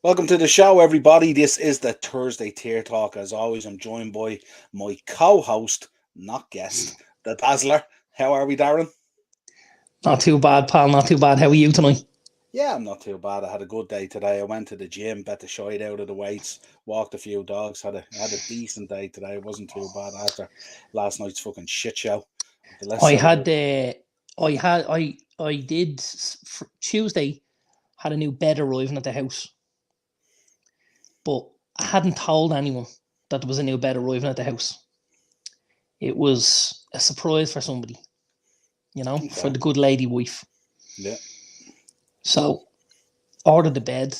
Welcome to the show, everybody. This is the Thursday Tier Talk. As always, I'm joined by my co-host, not guest, the Dazzler. How are we, Darren? Not too bad, pal. Not too bad. How are you tonight? Yeah, I'm not too bad. I had a good day today. I went to the gym, bet the shite out of the weights, walked a few dogs, had a decent day today. It wasn't too bad after last night's fucking shit show. The less I said had, about it. I did Tuesday. Had a new bed arriving at the house, but I hadn't told anyone that there was a new bed arriving at the house. It was a surprise for somebody, for Okay. the good lady wife. Yeah. So ordered the bed.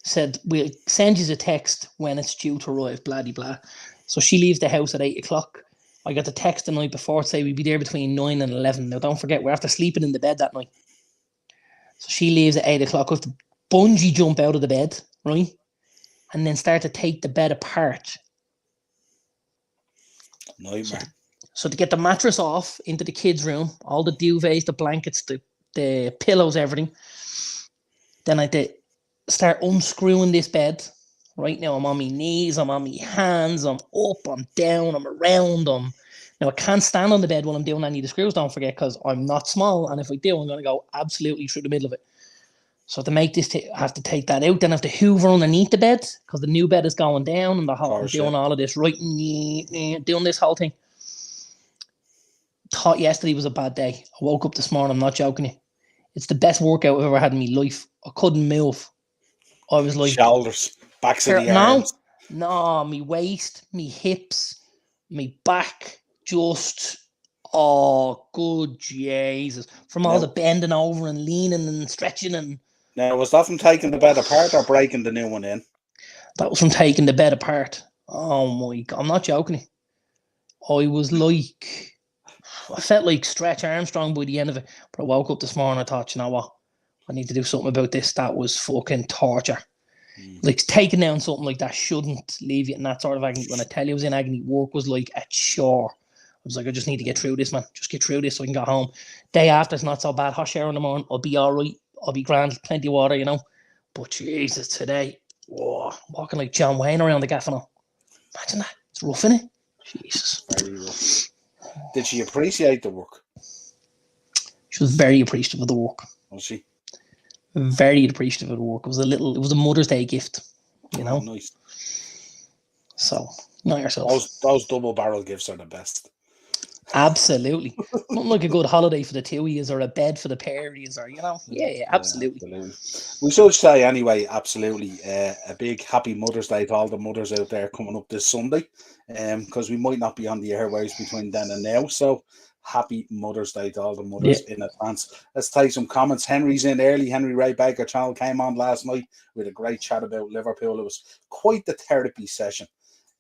Said we'll send you a text when it's due to arrive. Blah de blah. So she leaves the house at 8 o'clock. I got the text the night before to say we'd be there between 9 and 11. Now, don't forget, we're after sleeping in the bed that night. So she leaves at 8 o'clock. I have to bungee jump out of the bed, right? And then start to take the bed apart. Nightmare. So to get the mattress off into the kids' room, all the duvets, the blankets, the pillows, everything. Then I had to start unscrewing this bed. Right now, I'm on my knees, I'm on my hands, I'm up, I'm down, I'm around, Now, I can't stand on the bed while I'm doing any of the screws, don't forget, because I'm not small, and if I do, I'm going to go absolutely through the middle of it. So to make this, I have to take that out, then I have to hoover underneath the bed, because the new bed is going down, and I'm doing all of this, right, doing this whole thing. Thought yesterday was a bad day. I woke up this morning, I'm not joking you. It's the best workout I've ever had in my life. I couldn't move. I was like... Shoulders, backs of the arms. No, me waist, me hips, me back, just, oh, good Jesus. From all the bending over and leaning and stretching and... Now, was that from taking the bed apart or breaking the new one in? That was from taking the bed apart. Oh my God, I'm not joking. I was like... I felt like Stretch Armstrong by the end of it. But I woke up this morning, I thought, you know what? I need to do something about this. That was fucking torture. Like, taking down something like that shouldn't leave you in that sort of agony. When I tell you I was in agony, work was like a chore. I was like, I just need to get through this, man. Just get through this so I can go home. Day after, it's not so bad. Hot shower in the morning. I'll be all right. I'll be grand. Plenty of water, But Jesus, today, walking like John Wayne around the gaff and all. Imagine that. It's rough, innit? Jesus. Very rough. Did she appreciate the work? She was very appreciative of the work. Was she? Very appreciative of the work. It was a Mother's Day gift, Oh, nice. So, not yourself. Those double barrel gifts are the best. Absolutely. Nothing like a good holiday for the two of yous or a bed for the pair of yous or, Yeah, absolutely. Yeah, absolutely. We should say anyway, absolutely, a big happy Mother's Day to all the mothers out there coming up this Sunday, because we might not be on the airwaves between then and now, so happy Mother's Day to all the mothers in advance. Let's take some comments. Henry's in early. Henry Ray Baker channel came on last night with a great chat about Liverpool. It was quite the therapy session.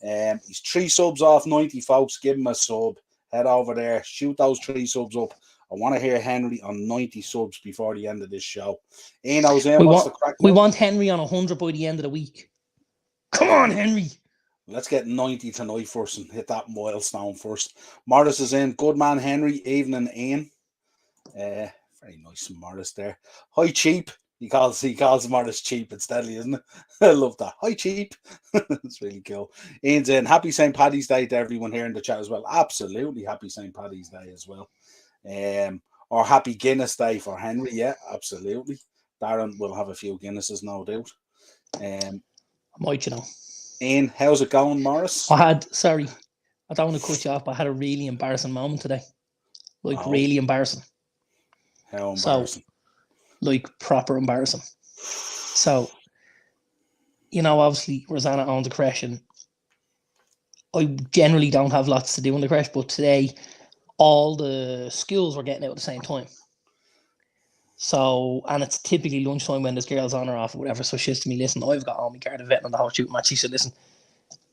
He's 3 subs off 90, folks. Give him a sub. Head over there, shoot those 3 subs up. I want to hear Henry on 90 subs before the end of this show. Ian, I was in. What's the crack? We want Henry on 100 by the end of the week. Come on, Henry. Let's get 90 tonight first and hit that milestone first. Morris is in. Good man, Henry. Evening, Ian. Very nice, Morris there. Hi, cheap. He calls Morris cheap. It's deadly, isn't it? I love that. Hi, cheap. It's really cool. Ian's in. Happy St. Paddy's Day to everyone here in the chat as well. Absolutely happy St. Paddy's Day as well. Or happy Guinness Day for Henry. Yeah, absolutely. Darren will have a few Guinnesses, no doubt. I might, Ian, how's it going, Morris? I don't want to cut you off, but I had a really embarrassing moment today. Really embarrassing. How embarrassing? So, proper embarrassing. So, obviously, Rosanna owns a creche, and I generally don't have lots to do in the creche, but today, all the schools were getting out at the same time. So, and it's typically lunchtime when there's girls on or off or whatever. So she says to me, listen, I've got all my card of vet and the whole shooting match. She said, listen,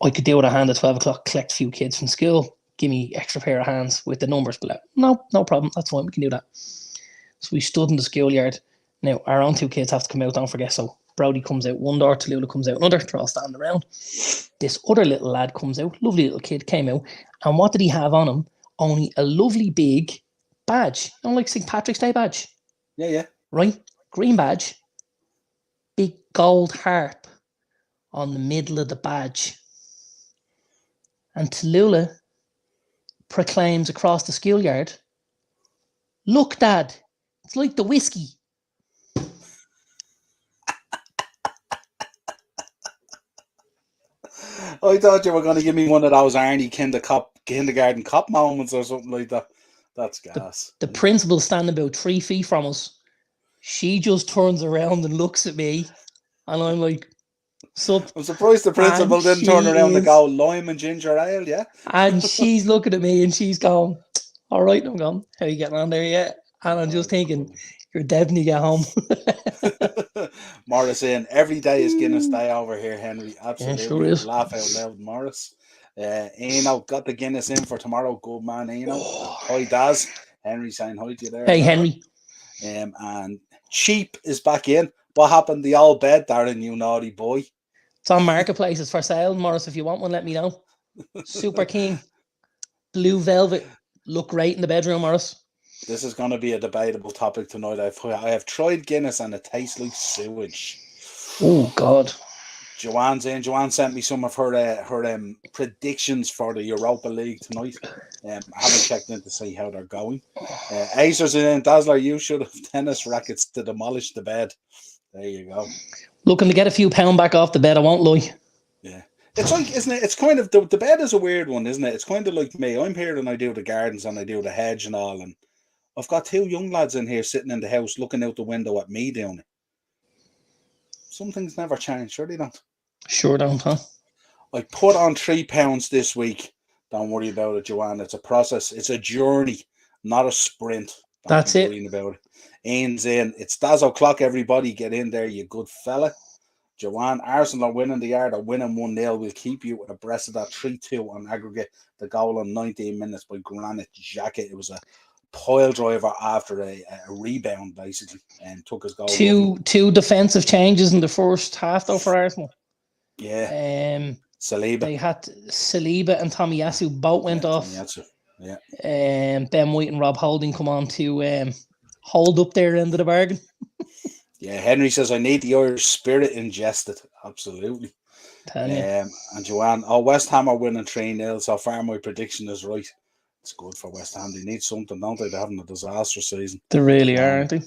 I could do with a hand at 12 o'clock, collect a few kids from school, give me extra pair of hands with the numbers below. No problem. That's fine. We can do that. So we stood in the schoolyard. Now, our own 2 kids have to come out, don't forget. So Brody comes out one door, Tallulah comes out another. They're all standing around. This other little lad comes out, lovely little kid came out. And what did he have on him? Only a lovely big badge. Like St. Patrick's Day badge. Yeah. Right? Green badge. Big gold harp on the middle of the badge. And Tallulah proclaims across the schoolyard, "Look, Dad, it's like the whiskey." I thought you were going to give me one of those Arnie kindergarten cop moments or something like that. That's gas. The principal's standing about 3 feet from us. She just turns around and looks at me, and I'm like, "Sup?" I'm surprised the principal And didn't turn she around and is- go, lime and ginger ale, yeah? And she's looking at me and she's going, "All right." And I'm going, "How you getting on there yet?" And I'm just thinking, "You're definitely get home." Morris in. Every day is Guinness Day over here, Henry. Absolutely. Yeah, sure is. Laugh out loud, Morris. Eno got the Guinness in for tomorrow. Good man, Eno. Hi, Daz. Henry saying hi to you there. Hey, Henry. And Cheap is back in. What happened? The old bed, Darren, you naughty boy. It's on Marketplace. It's for sale, Morris. If you want one, let me know. Super King. Blue velvet. Look great in the bedroom, Morris. This is going to be a debatable topic tonight. I have tried Guinness and it tastes like sewage. Oh, God. Joanne's in. Joanne sent me some of her predictions for the Europa League tonight. I haven't checked in to see how they're going. Acer's in. Dazzler, you should have tennis rackets to demolish the bed. There you go. Looking to get a few pound back off the bed, I won't lie. Yeah. It's like, isn't it? It's kind of, the bed is a weird one, isn't it? It's kind of like me. I'm here and I do the gardens and I do the hedge and all, and I've got 2 young lads in here sitting in the house looking out the window at me doing it. Some things never change, sure they don't. Sure don't, huh? I put on 3 pounds this week. Don't worry about it, Joanne. It's a process. It's a journey, not a sprint. That's it. Worrying about it. Ian's in. It's Daz O'Clock, everybody. Get in there, you good fella. Joanne, Arsenal are winning the yard. Are winning 1-0. We'll keep you abreast of that 3-2 on aggregate. The goal in 19 minutes by Granit Xhaka. It was a pile driver after a rebound, basically, and took his goal. Two defensive changes in the first half, though, for Arsenal. Yeah. Saliba. They had Saliba and Tomiyasu both went off. Yeah. Ben White and Rob Holding come on to hold up their end of the bargain. Yeah, Henry says, I need the Irish spirit ingested. Absolutely. And Joanne, West Ham are winning 3-0. So far, my prediction is right. It's good for West Ham. They need something, don't they? They're having a disastrous season. They really are, aren't they?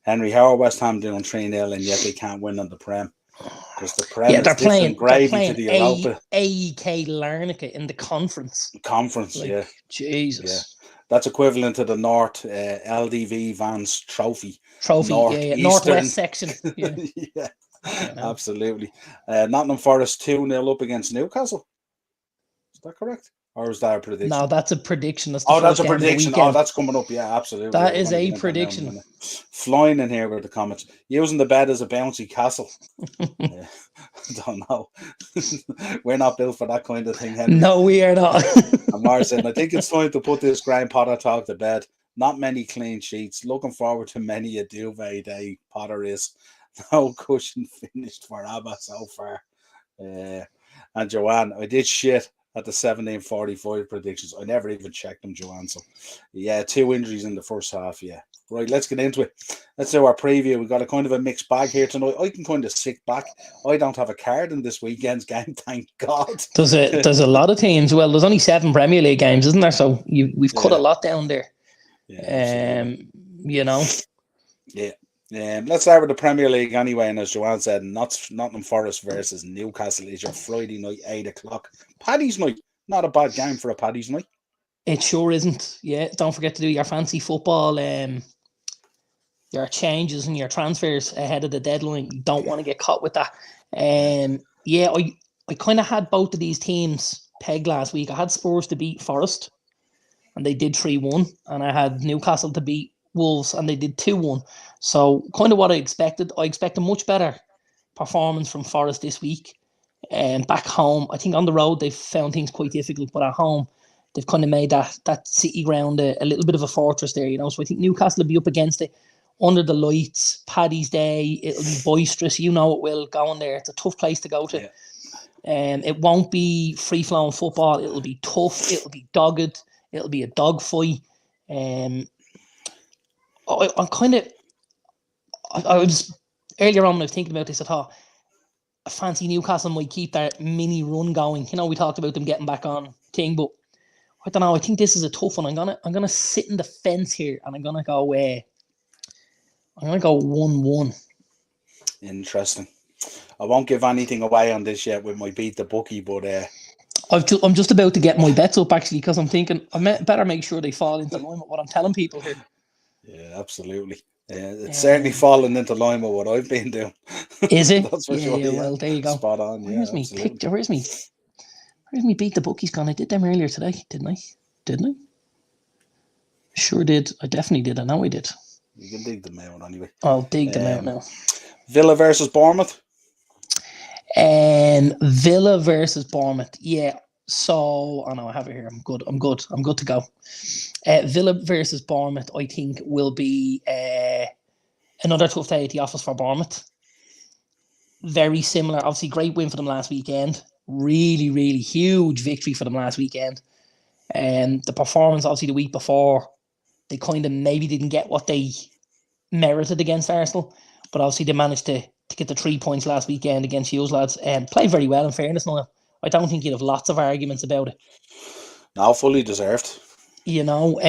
Henry, how are West Ham doing 3-0 and yet they can't win on the Prem? Because the Prem they're playing gravy to the Europa. AEK Larnaca in the conference. Yeah. Jesus. Yeah. That's equivalent to the North LDV Vans Trophy. Northwest section. Yeah. Yeah. Absolutely. Nottingham Forest 2-0 up against Newcastle. Is that correct? Or is that a prediction? No, that's a prediction. That's a prediction. Oh, that's coming up. Yeah, absolutely. That is a prediction. Flying in here with the comments. Using the bed as a bouncy castle. I don't know. We're not built for that kind of thing, Henry. No, we are not. And Mara said, I think it's time to put this Graham Potter talk to bed. Not many clean sheets. Looking forward to many a duvet day. Potter is. No cushion finished for ABBA so far. And Joanne, I did shit at the 17:45 predictions. I never even checked them, Joanne. So, yeah, 2 injuries in the first half. Yeah. Right, let's get into it. Let's do our preview. We've got a kind of a mixed bag here tonight. I can kind of sit back. I don't have a card in this weekend's game, thank God. There's a lot of teams. Well, there's only 7 Premier League games, isn't there? So we've cut a lot down there. Yeah, you know. Yeah. Let's start with the Premier League anyway. And as Joanne said, Nottingham Forest versus Newcastle is your Friday night, 8 o'clock. Paddy's night. Not a bad game for a Paddy's night. It sure isn't. Yeah, don't forget to do your fancy football, your changes and your transfers ahead of the deadline. You don't want to get caught with that. Yeah, I kind of had both of these teams pegged last week. I had Spurs to beat Forest, and they did 3-1. And I had Newcastle to beat Wolves, and they did 2-1. So kind of what I expected. I expect a much better performance from Forest this week. And back home, I think on the road they've found things quite difficult, but at home they've kind of made that City ground a little bit of a fortress there, you know. So I think Newcastle will be up against it under the lights. Paddy's Day, it'll be boisterous. You know it will. Go in there. It's a tough place to go to. And it won't be free-flowing football. It'll be tough. It'll be dogged. It'll be a dogfight. I was earlier on when I was thinking about this, I thought I fancy Newcastle might keep that mini run going. You know, we talked about them getting back on thing, but I don't know. I think this is a tough one. I'm gonna sit in the fence here, and I'm gonna go 1-1. Interesting. I won't give anything away on this yet with my beat the bookie, but I'm just about to get my bets up actually because I'm thinking better make sure they fall into line with what I'm telling people here. yeah, absolutely. It's certainly fallen into line with what I've been doing. Is it? That's for sure. Yeah, well, there you go. Spot on. Where's me absolutely. picture? Where's me beat the bookies gone? I did them earlier today, didn't I? Sure did. I definitely did. I know I did. You can dig them out anyway. I'll dig them out now. Villa versus Bournemouth. Villa versus Bournemouth. Yeah. So I know I have it here. I'm good to go. Villa versus Bournemouth, I think, will be another tough day at the office for Bournemouth. Very similar. Obviously, great win for them last weekend. Really, really huge victory for them last weekend. The performance, obviously, the week before, they kind of maybe didn't get what they merited against Arsenal, but obviously they managed to get the 3 points last weekend against you lads. Played very well, in fairness, Niall. I don't think you'd have lots of arguments about it. No, fully deserved. You know,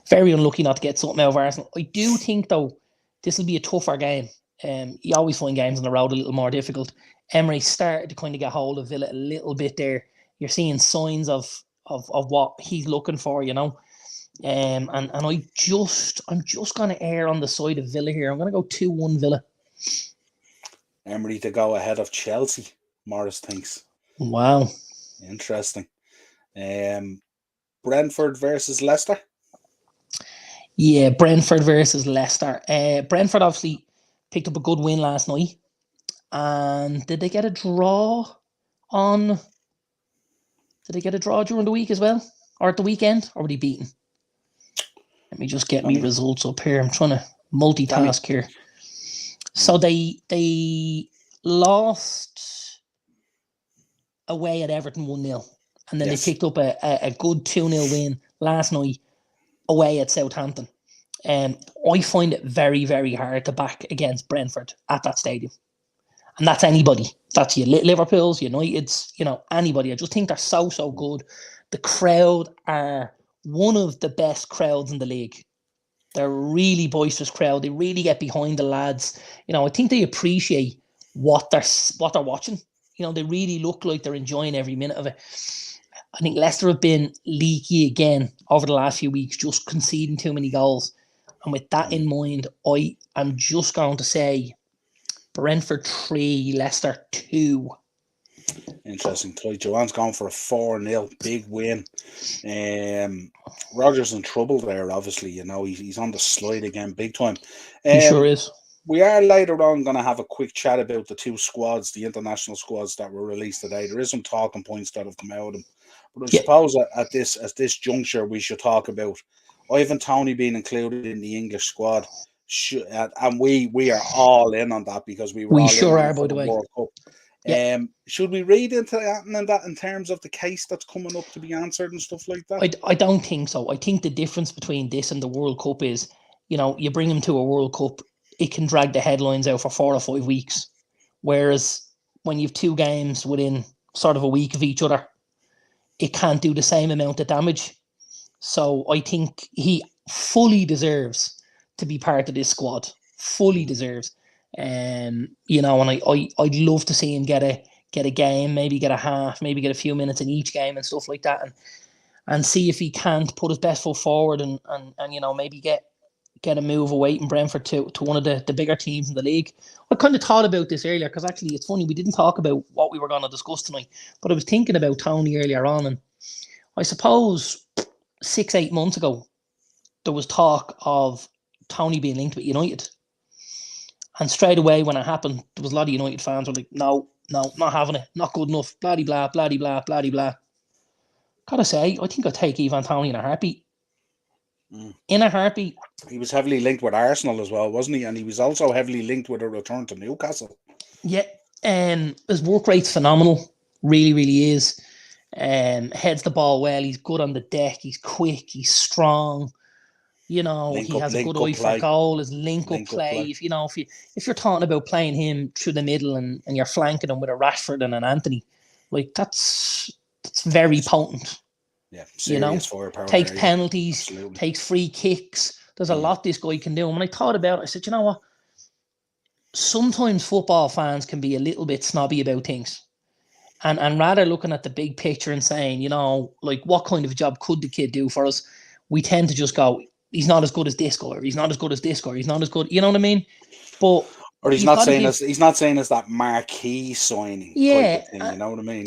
very unlucky not to get something out of Arsenal. I do think, though, this will be a tougher game. You always find games on the road a little more difficult. Emery started to kind of get hold of Villa a little bit there. You're seeing signs of what he's looking for, you know. And I'm just gonna err on the side of Villa here. I'm gonna go 2-1 Villa. Emery to go ahead of Chelsea, Morris thinks. Wow. Interesting. Brentford versus Leicester. Yeah, Brentford versus Leicester. Brentford obviously picked up a good win last night. And did they get a draw during the week as well? Or at the weekend? Or were they beaten? Let me just get me results up here. I'm trying to multitask here. So they lost away at Everton 1-0. And then they picked up a good 2-0 win last night away at Southampton. I find it very, very hard to back against Brentford at that stadium. And that's anybody. That's your Liverpool's, United's, anybody. I just think they're so good. The crowd are one of the best crowds in the league. They're a really boisterous crowd. They really get behind the lads. I think they appreciate what they're watching. They really look like they're enjoying every minute of it. I think Leicester have been leaky again over the last few weeks, just conceding too many goals. And with that in mind, I am just going to say Brentford 3, Leicester 2. Interesting. Joanne's gone for a 4-0 big win. Roger's in trouble there, obviously. He's on the slide again, big time. He sure is. We are later on going to have a quick chat about the two squads, the international squads that were released today. There is some talking points that have come out of them. But I suppose at this juncture, we should talk about Ivan Toney being included in the English squad. And we are all in on that because we were all sure in are, on by the way. World Cup. Should we read into that in terms of the case that's coming up to be answered and stuff like that? I don't think so. I think the difference between this and the World Cup is, you bring him to a World Cup, it can drag the headlines out for 4 or 5 weeks. Whereas when you have 2 games within sort of a week of each other, it can't do the same amount of damage. So I think he fully deserves to be part of this squad. Fully deserves. And I'd love to see him get a game, maybe get a half, maybe get a few minutes in each game and stuff like that, and see if he can't put his best foot forward and maybe get a move away from Brentford to one of the bigger teams in the league. I kind of thought about this earlier because actually it's funny, we didn't talk about what we were going to discuss tonight, but I was thinking about Toney earlier on, and I suppose 6-8 months ago there was talk of Toney being linked with United. And straight away when it happened, there was a lot of United fans who were like, no, not having it, not good enough, blah, blah. Gotta say, I think I'd take Ivan Toney in a heartbeat. In a heartbeat. He was heavily linked with Arsenal as well, wasn't he? And he was also heavily linked with a return to Newcastle. Yeah, his work rate's phenomenal. Really, really is. Heads the ball well. He's good on the deck. He's quick. He's strong. You know, he has a good eye for goal, his link-up play. If you're talking about playing him through the middle and you're flanking him with a Rashford and an Anthony, like that's very potent. Yeah, serious firepower. Takes penalties, takes free kicks. There's a lot this guy can do. And when I thought about it, I said, you know what? Sometimes football fans can be a little bit snobby about things. And rather looking at the big picture and saying, you know, like, what kind of a job could the kid do for us? We tend to just go, he's not as good as this guy, or he's not as good as this guy, or he's not as good. You know what I mean? But or he's not saying as that marquee signing type of thing. You know what I mean?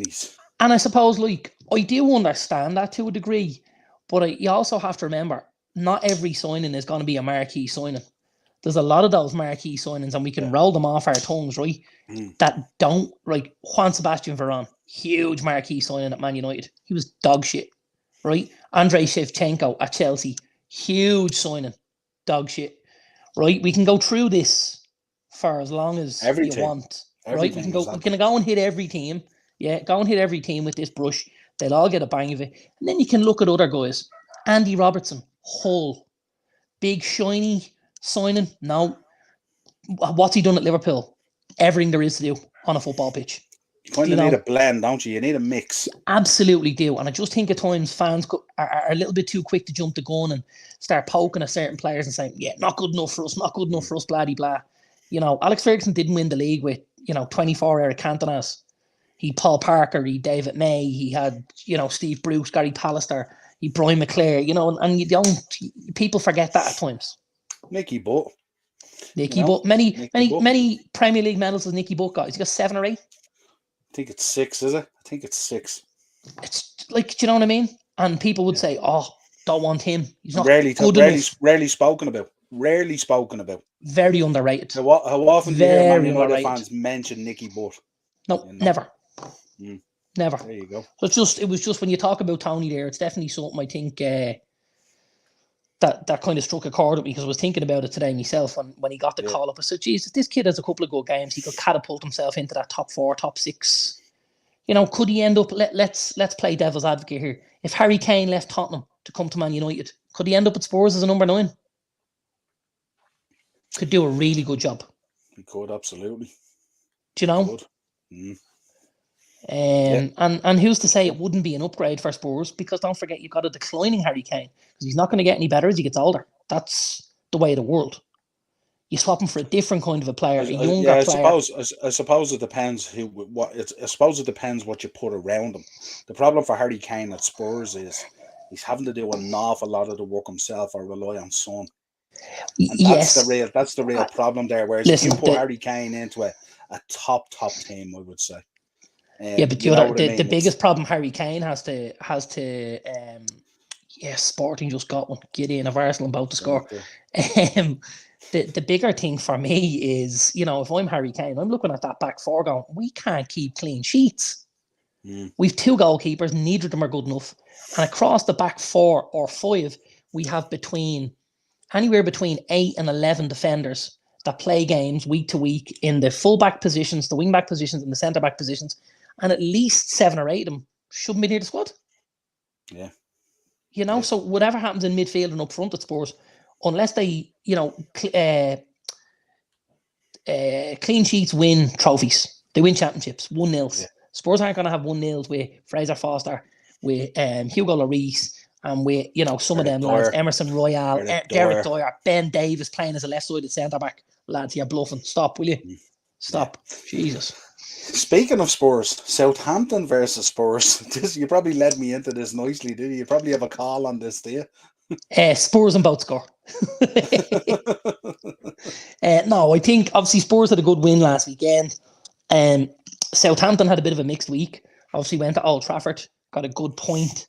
And I suppose, like, I do understand that to a degree, but you also have to remember, not every signing is going to be a marquee signing. There's a lot of those marquee signings, and we can roll them off our tongues, right? That don't, like Juan Sebastian Veron, huge marquee signing at Man United. He was dog shit, right? Andrei Shevchenko at Chelsea, huge signing, dog shit, right? We can go through this for as long as you want, right? We can go and hit every team. Yeah, go and hit every team with this brush. They'll all get a bang of it. And then you can look at other guys. Andy Robertson, Hull, big shiny signing. No. What's he done at Liverpool? Everything there is to do on a football pitch. You kind of need a blend, don't you? You need a mix. You absolutely do. And I just think at times fans are a little bit too quick to jump the gun and start poking at certain players and saying, yeah, not good enough for us, blah, blah. You know, Alex Ferguson didn't win the league with, 24 Eric Cantonas. He had Paul Parker, he David May, he had, Steve Bruce, Gary Pallister, he Brian McClare, and people forget that at times. Nicky Butt. Many Premier League medals has Nicky Butt got. Has he got 7 or 8? I think it's 6, is it? I think it's 6. It's like, do you know what I mean? And people would say, "Oh, don't want him. He's not rarely spoken about. Very underrated. How often do you hear Man United fans mention Nicky Butt? No, never. Never. There you go. So it was just when you talk about Tony there, it's definitely something I think that kind of struck a chord with me, because I was thinking about it today myself when he got the call up. I said, Jesus, this kid has a couple of good games. He could catapult himself into that top 4, top 6. Could he end up, let's play devil's advocate here. If Harry Kane left Tottenham to come to Man United, could he end up at Spurs as a number 9? Could do a really good job. He could, absolutely. Do you know? And who's to say it wouldn't be an upgrade for Spurs? Because don't forget, you've got a declining Harry Kane, because he's not going to get any better as he gets older. That's the way of the world. You swap him for a different kind of a player, a younger player. I suppose it depends I suppose it depends what you put around him. The problem for Harry Kane at Spurs is he's having to do an awful lot of the work himself or rely on Son. And that's the real problem there. Whereas if you put Harry Kane into a top team, I would say. But the biggest problem Harry Kane has to Sporting just got one. Gideon of Arsenal about to score. The bigger thing for me is, if I'm Harry Kane, I'm looking at that back 4 going, we can't keep clean sheets. We've 2 goalkeepers, neither of them are good enough. And across the back 4 or 5, we have anywhere between 8 and 11 defenders that play games week to week in the full-back positions, the wing-back positions, and the centre-back positions. And at least 7 or 8 of them shouldn't be near the squad. Yeah. So whatever happens in midfield and up front at Spurs, unless they, clean sheets win trophies. They win championships, 1-0. Yeah. Spurs aren't going to have 1-0 with Fraser Foster, with Hugo Lloris, and with, some of them lads, Emerson Royale, Derek Dyer, Ben Davis playing as a left-sided centre-back. Lads, you're bluffing. Stop, will you? Stop. Jesus. Speaking of Spurs, Southampton versus Spurs. You probably led me into this nicely, did you? You probably have a call on this, do you? Spurs and both score. No, I think obviously Spurs had a good win last weekend. Southampton had a bit of a mixed week. Obviously went to Old Trafford, got a good point.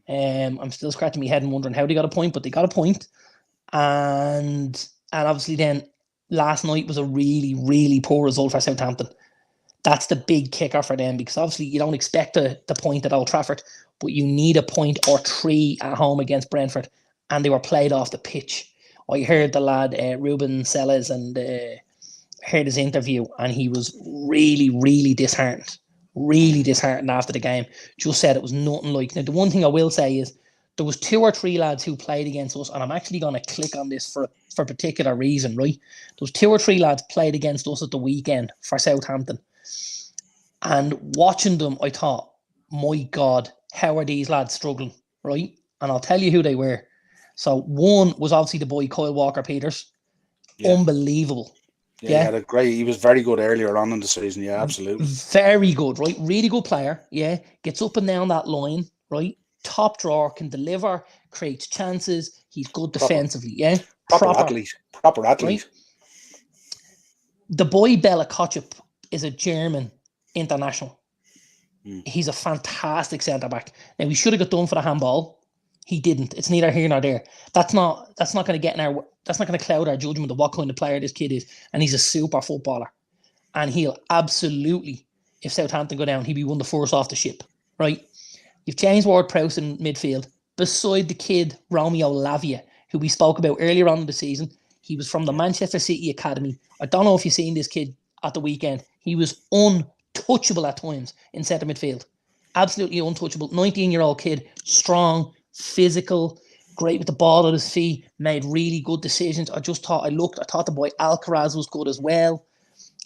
I'm still scratching my head and wondering how they got a point, but they got a point. And obviously then last night was a really, really poor result for Southampton. That's the big kicker for them, because obviously you don't expect the point at Old Trafford, but you need a point or 3 at home against Brentford, and they were played off the pitch. I heard the lad Ruben Selles and heard his interview, and he was really, really disheartened after the game. Just said it was nothing like. Now, the one thing I will say is there was 2 or 3 lads who played against us, and I'm actually going to click on this for a particular reason, right? There was 2 or 3 lads played against us at the weekend for Southampton. And watching them, I thought, my God, how are these lads struggling, right? And I'll tell you who they were. So one was obviously the boy Kyle Walker-Peters. Yeah. Unbelievable. Yeah, he was very good earlier on in the season. Yeah, absolutely. Very good, right? Really good player. Yeah. Gets up and down that line, right? Top drawer, can deliver, creates chances. He's good defensively. Yeah. Proper athlete. Right? The boy Bela Kotchap is a German international. He's a fantastic centre back. Now, he should have got done for the handball. He didn't. It's neither here nor there. That's not going to get in our. That's not going to cloud our judgment of what kind of player this kid is. And he's a super footballer. And he'll absolutely, if Southampton go down, he'll be one of the first off the ship. Right? You've James Ward-Prowse in midfield. Beside the kid Romeo Lavia, who we spoke about earlier on in the season. He was from the Manchester City Academy. I don't know if you've seen this kid at the weekend. He was untouchable at times in centre midfield. Absolutely untouchable. 19-year-old kid, strong, physical, great with the ball at his feet, made really good decisions. I thought the boy Alcaraz was good as well.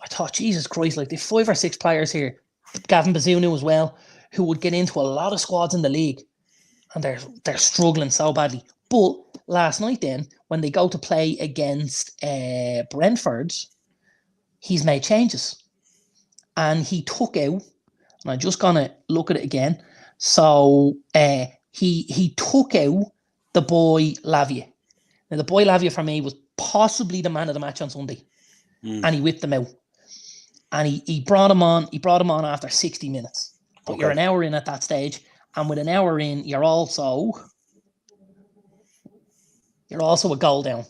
I thought, Jesus Christ, like there's 5 or 6 players here, Gavin Bazunu as well, who would get into a lot of squads in the league. And they're struggling so badly. But last night then, when they go to play against Brentford, he's made changes. And he took out, and I'm just going to look at it again. So he took out the boy Lavia. Now, the boy Lavia for me was possibly the man of the match on Sunday. And he whipped them out. And he brought him on. He brought him on after 60 minutes. But you're an hour in at that stage. And with an hour in, you're also a goal down,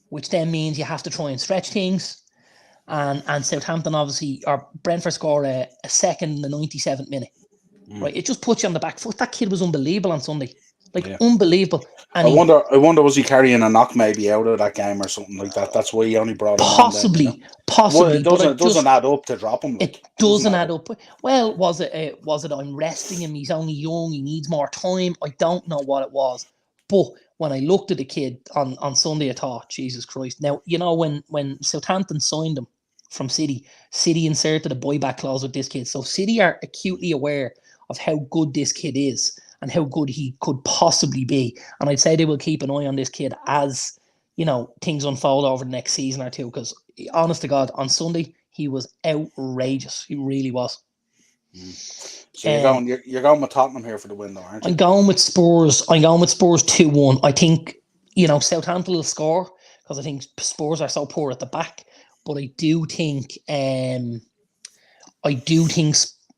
which then means you have to try and stretch things. And Southampton obviously, or Brentford score a second in the 97th minute. Right, it just puts you on the back foot. That kid was unbelievable on Sunday, unbelievable. And I wonder was he carrying a knock maybe out of that game or something like that? That's why he only brought him possibly, on. Possibly. Well, it doesn't add up to drop him. It doesn't add up. Well, was it I'm resting him? He's only young. He needs more time. I don't know what it was, but when I looked at the kid on Sunday, I thought, Jesus Christ. Now, you know, when Southampton signed him from City inserted a buyback clause with this kid. So City are acutely aware of how good this kid is and how good he could possibly be. And I'd say they will keep an eye on this kid as, you know, things unfold over the next season or two. Because, honest to God, on Sunday, he was outrageous. He really was. So you're going with Tottenham here for the win, though, aren't you? I'm going with Spurs 2-1. I think, you know, Southampton will score because I think Spurs are so poor at the back. But I do think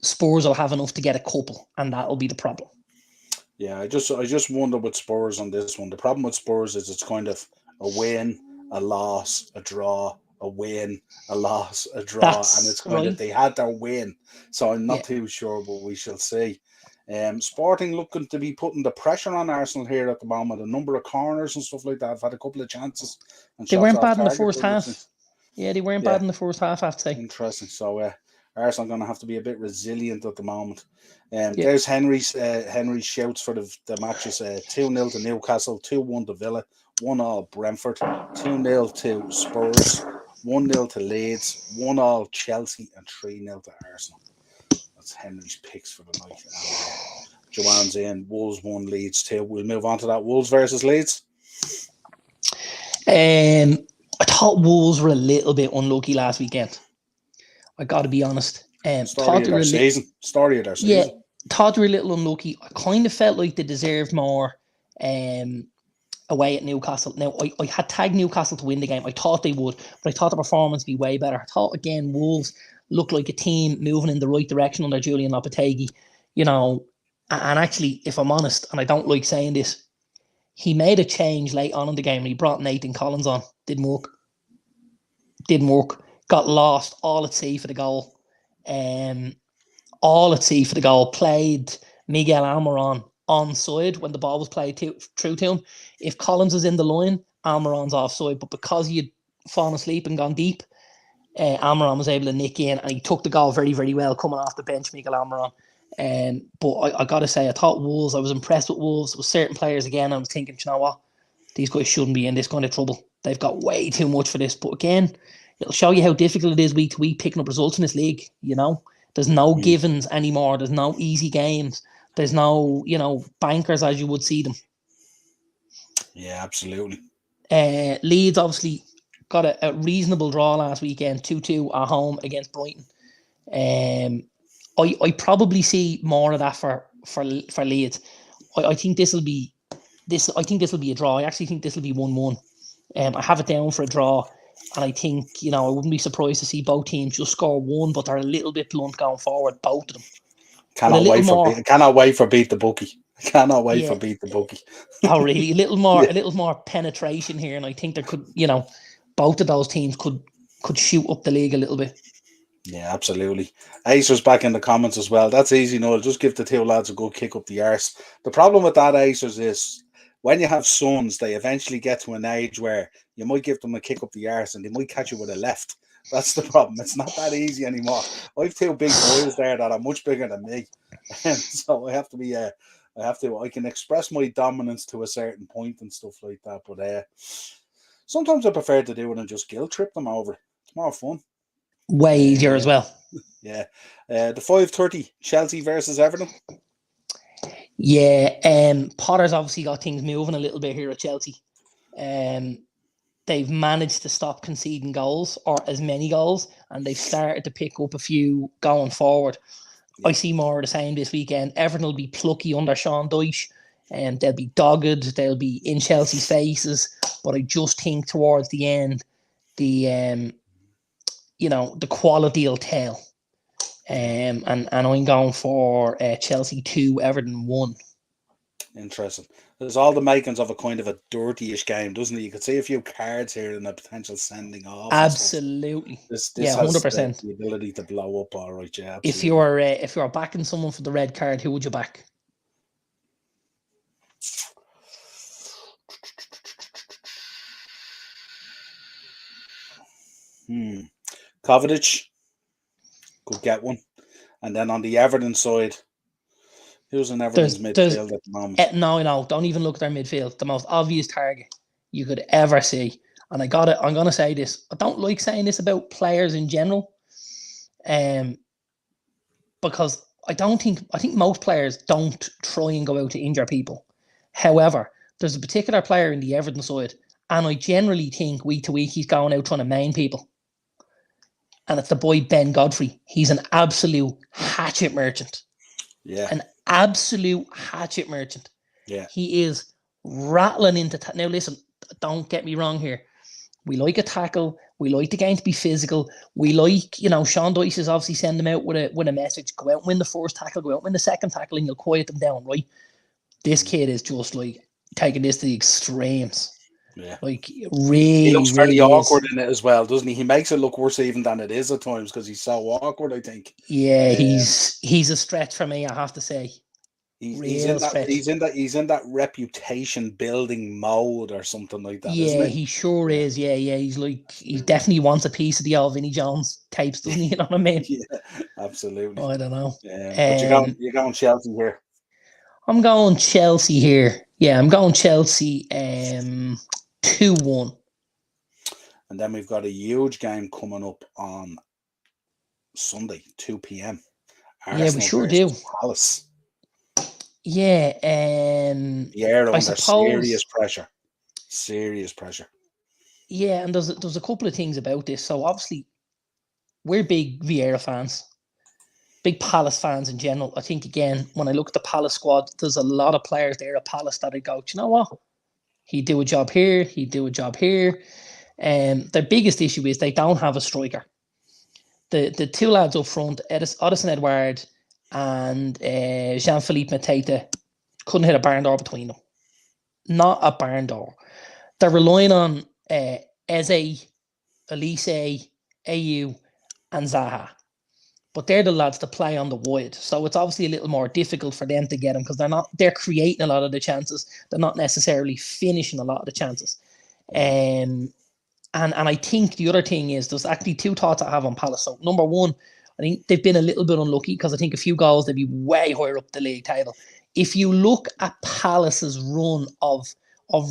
Spurs will have enough to get a couple, and that'll be the problem. Yeah, I just wonder with Spurs on this one. The problem with Spurs is it's kind of a win, a loss, a draw, a win, a loss, a draw, and it's kind of they had their win. So I'm not too sure, but we shall see. Sporting looking to be putting the pressure on Arsenal here at the moment. A number of corners and stuff like that. I've had a couple of chances. And they weren't bad in the first half. Yeah, they weren't bad in the first half, I have to say. Interesting. So Arsenal going to have to be a bit resilient at the moment. There's Henry's shouts for the matches. 2-0 to Newcastle, 2-1 to Villa, 1-1 Brentford, 2-0 to Spurs, 1-0 to Leeds, 1-1 Chelsea, and 3-0 to Arsenal. That's Henry's picks for the night. Joanne's in. Wolves 1, Leeds 2. We'll move on to that. Wolves versus Leeds. I thought Wolves were a little bit unlucky last weekend. I got to be honest. Story of their season. Yeah, thought they were a little unlucky. I kind of felt like they deserved more away at Newcastle. Now, I had tagged Newcastle to win the game. I thought they would, but I thought the performance would be way better. I thought, again, Wolves looked like a team moving in the right direction under Julian Lopetegui. You know, and actually, if I'm honest, and I don't like saying this, he made a change late on in the game and he brought Nathan Collins on. Didn't work. Got lost all at sea for the goal. Played Miguel Almiron onside when the ball was played through to him. If Collins was in the line, Almiron's offside. But because he had fallen asleep and gone deep, Almiron was able to nick in and he took the goal very, very well coming off the bench, Miguel Almiron. But I got to say, I thought Wolves, I was impressed with Wolves. With certain players, again, I was thinking, you know what? These guys shouldn't be in this kind of trouble. They've got way too much for this. But again, it'll show you how difficult it is week to week picking up results in this league. There's no givens anymore. There's no easy games. There's no, bankers as you would see them. Yeah, absolutely. Leeds obviously got a reasonable draw last weekend, 2-2 at home against Brighton. I probably see more of that for Leeds. I think this will be a draw. I actually think this will be 1-1. I have it down for a draw, and I think I wouldn't be surprised to see both teams just score one, but they're a little bit blunt going forward, both of them. Cannot wait for beat the bookie. Cannot wait for beat the bookie. Oh, really? A little more penetration here, and I think there could, both of those teams could shoot up the league a little bit. Yeah, absolutely. Acer's back in the comments as well. That's easy, Noel. Just give the two lads a good kick up the arse. The problem with that, Acer's, is when you have sons, they eventually get to an age where you might give them a kick up the arse and they might catch you with a left. That's the problem. It's not that easy anymore. I have two big boys there that are much bigger than me. So I can express my dominance to a certain point and stuff like that. But sometimes I prefer to do it and just guilt trip them over. It's more fun. Way easier as well. Yeah. The 5:30 Chelsea versus Everton. Yeah. Potter's obviously got things moving a little bit here at Chelsea. They've managed to stop conceding goals, or as many goals, and they've started to pick up a few going forward. Yeah. I see more of the same this weekend. Everton will be plucky under Sean Dyche, and they'll be dogged. They'll be in Chelsea's faces. But I just think towards the end, the quality will tell. And I'm going for Chelsea 2, Everton 1. Interesting. There's all the makings of a kind of a dirty-ish game, doesn't it? You could see a few cards here and a potential sending off. Absolutely. This yeah, 100%. Has the ability to blow up, all right. Yeah, absolutely. If you're backing someone for the red card, who would you back? Kovacic could get one. And then on the Everton side, who's in Everton's midfield at the moment? No, don't even look at their midfield. The most obvious target you could ever see. And I'm going to say this. I don't like saying this about players in general. Because I think most players don't try and go out to injure people. However, there's a particular player in the Everton side, and I generally think week to week he's going out trying to maim people. And it's the boy Ben Godfrey. He's an absolute hatchet merchant. Yeah. An absolute hatchet merchant. Yeah. He is rattling into... Now, listen, don't get me wrong here. We like a tackle. We like the game to be physical. We like, Sean Dyche is obviously sending them out with a message. Go out and win the first tackle. Go out and win the second tackle, and you'll quiet them down, right? This kid is just like taking this to the extremes. Yeah. Like, really, he looks very really awkward in it as well, doesn't he? He makes it look worse even than it is at times because he's so awkward, I think. Yeah, he's a stretch for me, I have to say. He's in that reputation building mode or something like that. Yeah, isn't he sure is. Yeah. He definitely wants a piece of the old Vinnie Jones tapes, doesn't he? You know what I mean? Yeah, absolutely. I don't know. But you're going Chelsea here. I'm going Chelsea here. Yeah, I'm going Chelsea 2-1. And then we've got a huge game coming up on Sunday, 2 p.m. Arsenal, we sure do. Palace. Yeah, I suppose serious pressure. Yeah, and there's a couple of things about this. So obviously, we're big Vieira fans, big Palace fans in general. I think again, when I look at the Palace squad, there's a lot of players there at Palace that I go, do you know what? He'd do a job here. He'd do a job here. Their biggest issue is they don't have a striker. The two lads up front, Odsonne Edouard and Jean-Philippe Mateta, couldn't hit a barn door between them. Not a barn door. They're relying on Eze, Elise, AU, and Zaha. But they're the lads to play on the wide. So it's obviously a little more difficult for them to get them because they're creating a lot of the chances. They're not necessarily finishing a lot of the chances. And I think the other thing is there's actually two thoughts I have on Palace. So number one, I think they've been a little bit unlucky because I think a few goals, they'd be way higher up the league table. If you look at Palace's run of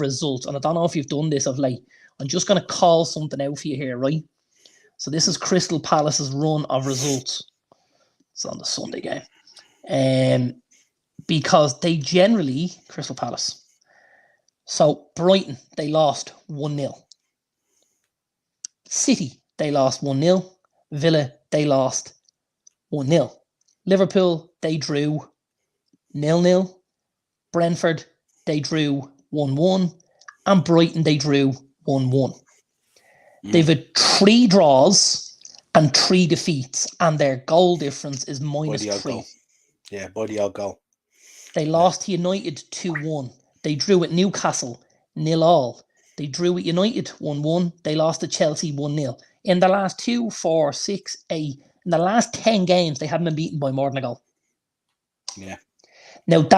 results, and I don't know if you've done this of late, I'm just going to call something out for you here, right? So this is Crystal Palace's run of results. It's on the Sunday game. Because they generally, Crystal Palace. So Brighton, they lost 1-0. City, they lost 1-0. Villa, they lost 1-0. Liverpool, they drew 0-0. Brentford, they drew 1-1. And Brighton, they drew 1-1. They've had 3 draws and 3 defeats, and their goal difference is -3. Yeah, by the odd goal. They lost to United 2-1. They drew at Newcastle 0-0. They drew at United 1-1. They lost to Chelsea 1-0. In the last 2, 4, 6, 8, in the last 10 games, they haven't been beaten by more than a goal. Yeah. Now,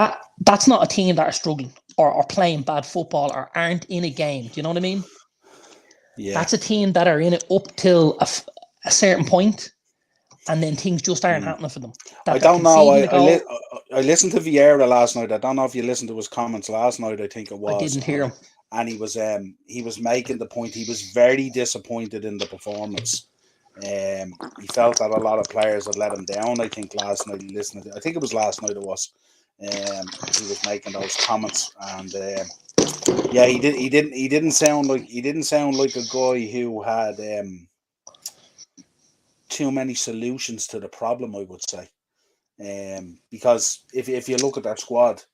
that's not a team that are struggling or playing bad football or aren't in a game. Do you know what I mean? Yeah. That's a team that are in it up till a certain point, and then things just aren't happening for them. I don't know. I listened to Vieira last night. I don't know if you listened to his comments last night. I think it was. I didn't hear him. And he was making the point. He was very disappointed in the performance. He felt that a lot of players had let him down. I think last night. I think it was last night. It was. He was making those comments, and yeah, he didn't sound like a guy who had too many solutions to the problem, I would say. Because if you look at their squad,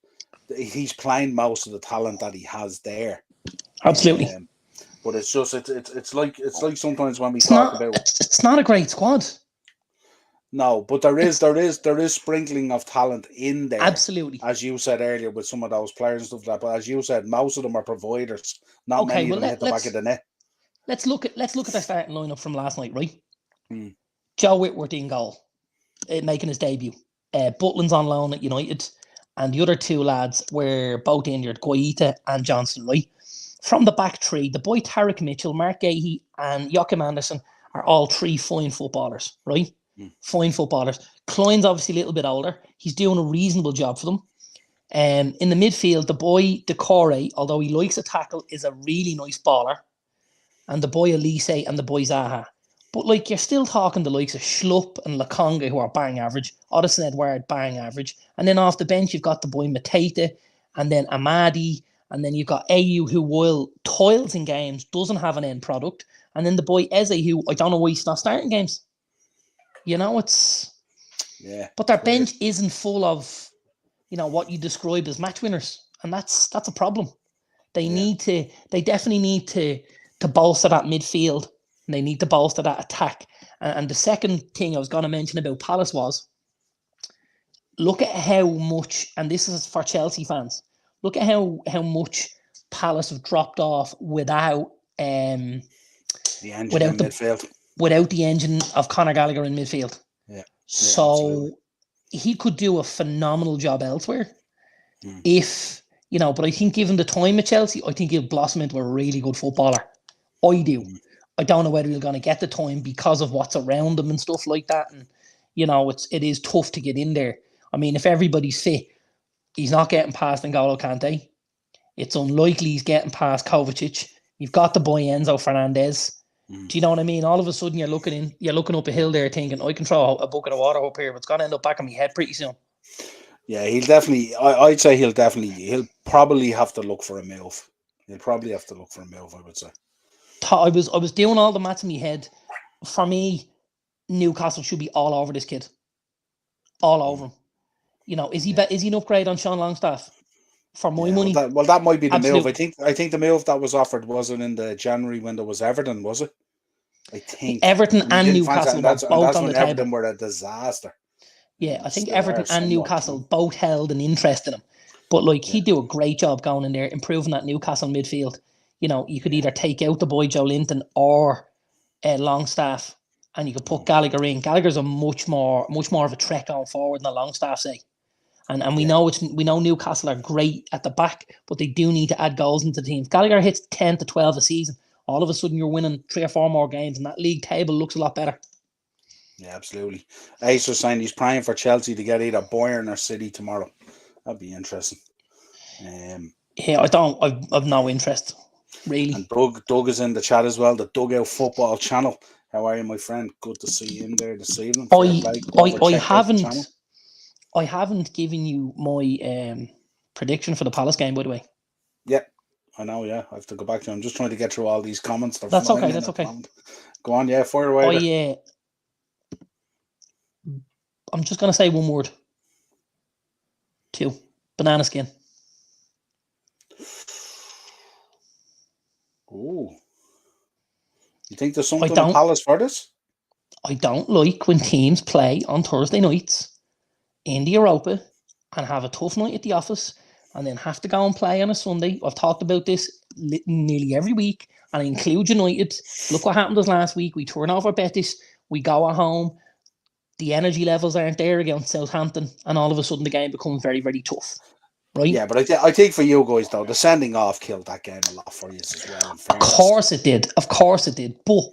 he's playing most of the talent that he has there. Absolutely. But it's just it's like sometimes when we talk about it's not a great squad. No, but there is sprinkling of talent in there. Absolutely. As you said earlier with some of those players and stuff like that. But as you said, most of them are providers. Not many of them hit the back of the net. Let's look at the starting lineup from last night, right? Joe Whitworth in goal, making his debut. Butland's on loan at United, and the other 2 lads were both injured, Guaita and Johnson, right? From the back 3, the boy Tarek Mitchell, Mark Gahey, and Joachim Anderson are all 3 fine footballers, right? Fine footballers. Klein's obviously a little bit older. He's doing a reasonable job for them. In the midfield, the boy Decore, although he likes a tackle, is a really nice baller. And the boy Elise and the boy Zaha. But like, you're still talking the likes of Schlupp and Lakonga, who are bang average. Oddison Edward, bang average. And then off the bench, you've got the boy Mateta, and then Amadi, and then you've got AU, who, while toils in games, doesn't have an end product. And then the boy Eze, who I don't know why he's not starting games. You know, but their bench isn't full of, what you describe as match winners, and that's a problem. They definitely need to bolster that midfield, and they need to bolster that attack. And the second thing I was going to mention about Palace was, look at how much, and this is for Chelsea fans, look at how much Palace have dropped off without the engine in midfield. Without the engine of Conor Gallagher in midfield. Yeah. So absolutely. He could do a phenomenal job elsewhere. If, but I think given the time at Chelsea, I think he'll blossom into a really good footballer. I do. I don't know whether he's going to get the time because of what's around him and stuff like that. And, it is tough to get in there. I mean, if everybody's fit, he's not getting past N'Golo Kante. It's unlikely he's getting past Kovacic. You've got the boy Enzo Fernandez. Do you know what I mean? All of a sudden, you're looking up a hill there thinking, I can throw a bucket of water up here, but it's going to end up back on my head pretty soon. Yeah, I'd say he'll probably have to look for a move. I would say. I was doing all the maths in my head. For me, Newcastle should be all over this kid. All over him. Is he an upgrade on Sean Longstaff? For my money. Well, that might be the move. I think the move that was offered wasn't in the January window was Everton, was it? I think Everton and Newcastle were both on the table. Everton were a disaster. Yeah, I think Everton and Newcastle both held an interest in him. But he'd do a great job going in there, improving that Newcastle midfield. You could either take out the boy Joe Linton or Longstaff, and you could put Gallagher in. Gallagher's a much more of a threat going forward than Longstaff, say. And we know Newcastle are great at the back, but they do need to add goals into the team. If Gallagher hits 10 to 12 a season, all of a sudden you're winning 3 or 4 more games, and that league table looks a lot better. Yeah, absolutely. Ace was saying he's praying for Chelsea to get either Bayern or City tomorrow. That'd be interesting. Yeah, I don't. I've no interest, really. And Doug is in the chat as well. The Dugout Football Channel. How are you, my friend? Good to see you in there this evening. Fair play. Go over, check out the channel. I haven't given you my prediction for the Palace game, by the way. Yeah, I know. Yeah, I have to go back to. I'm just trying to get through all these comments. That's okay. That's okay. Go on. Yeah, fire away. I'm just gonna say one word. 2. Banana skin. Ooh. You think there's something in Palace for this? I don't like when teams play on Thursday nights in the Europa and have a tough night at the office and then have to go and play on a Sunday. I've talked about this nearly every week, and I include United. Look what happened to us last week. We turn over Betis. We go at home. The energy levels aren't there against Southampton, and all of a sudden the game becomes very, very tough. Right? Yeah, but I think for you guys, though, the sending off killed that game a lot for you as well. Of course it did. But,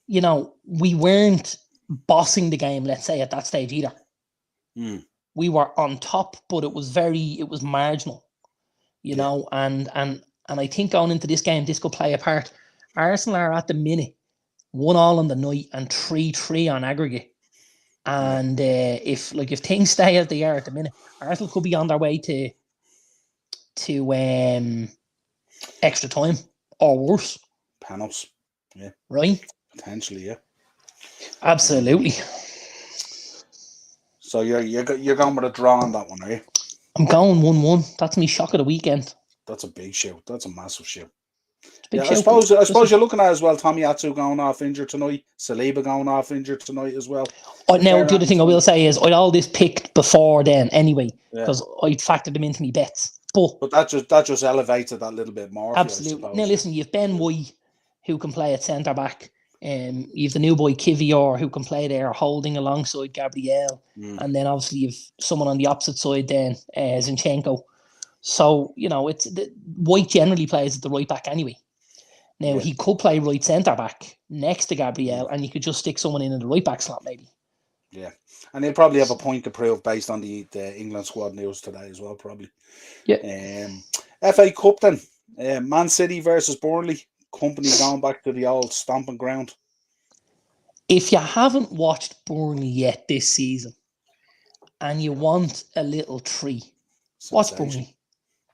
you know, we weren't bossing the game, let's say, at that stage either. We were on top, but it was marginal, you know, and I think going into this game, this could play a part. Arsenal are at the minute 1-1 on the night and 3-3 on aggregate. And if things stay as they are at the minute, Arsenal could be on their way to extra time or worse. Panels, yeah, right. Potentially, yeah. Absolutely. So you're going with a draw on that one, are you? I'm going 1-1. That's me shock of the weekend. That's a big show. That's a massive show. Yeah, I suppose you're looking at as well. Tomiyasu going off injured tonight. Saliba going off injured tonight as well. Now the other thing I will say is I'd all this picked before then anyway, because I'd factored them into my bets. But that just elevated that little bit more. Absolutely. Now listen, you've Ben White who can play at centre back. You've the new boy Kivior who can play there holding alongside Gabriel. And then obviously you've someone on the opposite side then, Zinchenko. So, you know, White generally plays at the right back anyway. Now, he could play right centre-back next to Gabriel, and you could just stick someone in the right back slot, maybe. Yeah. And he'll probably have a point to prove based on the England squad news today as well, probably. Yeah. FA Cup then. Man City versus Burnley. Company going back to the old stomping ground. If you haven't watched Burnley yet this season, and you want a little treat, watch Burnley.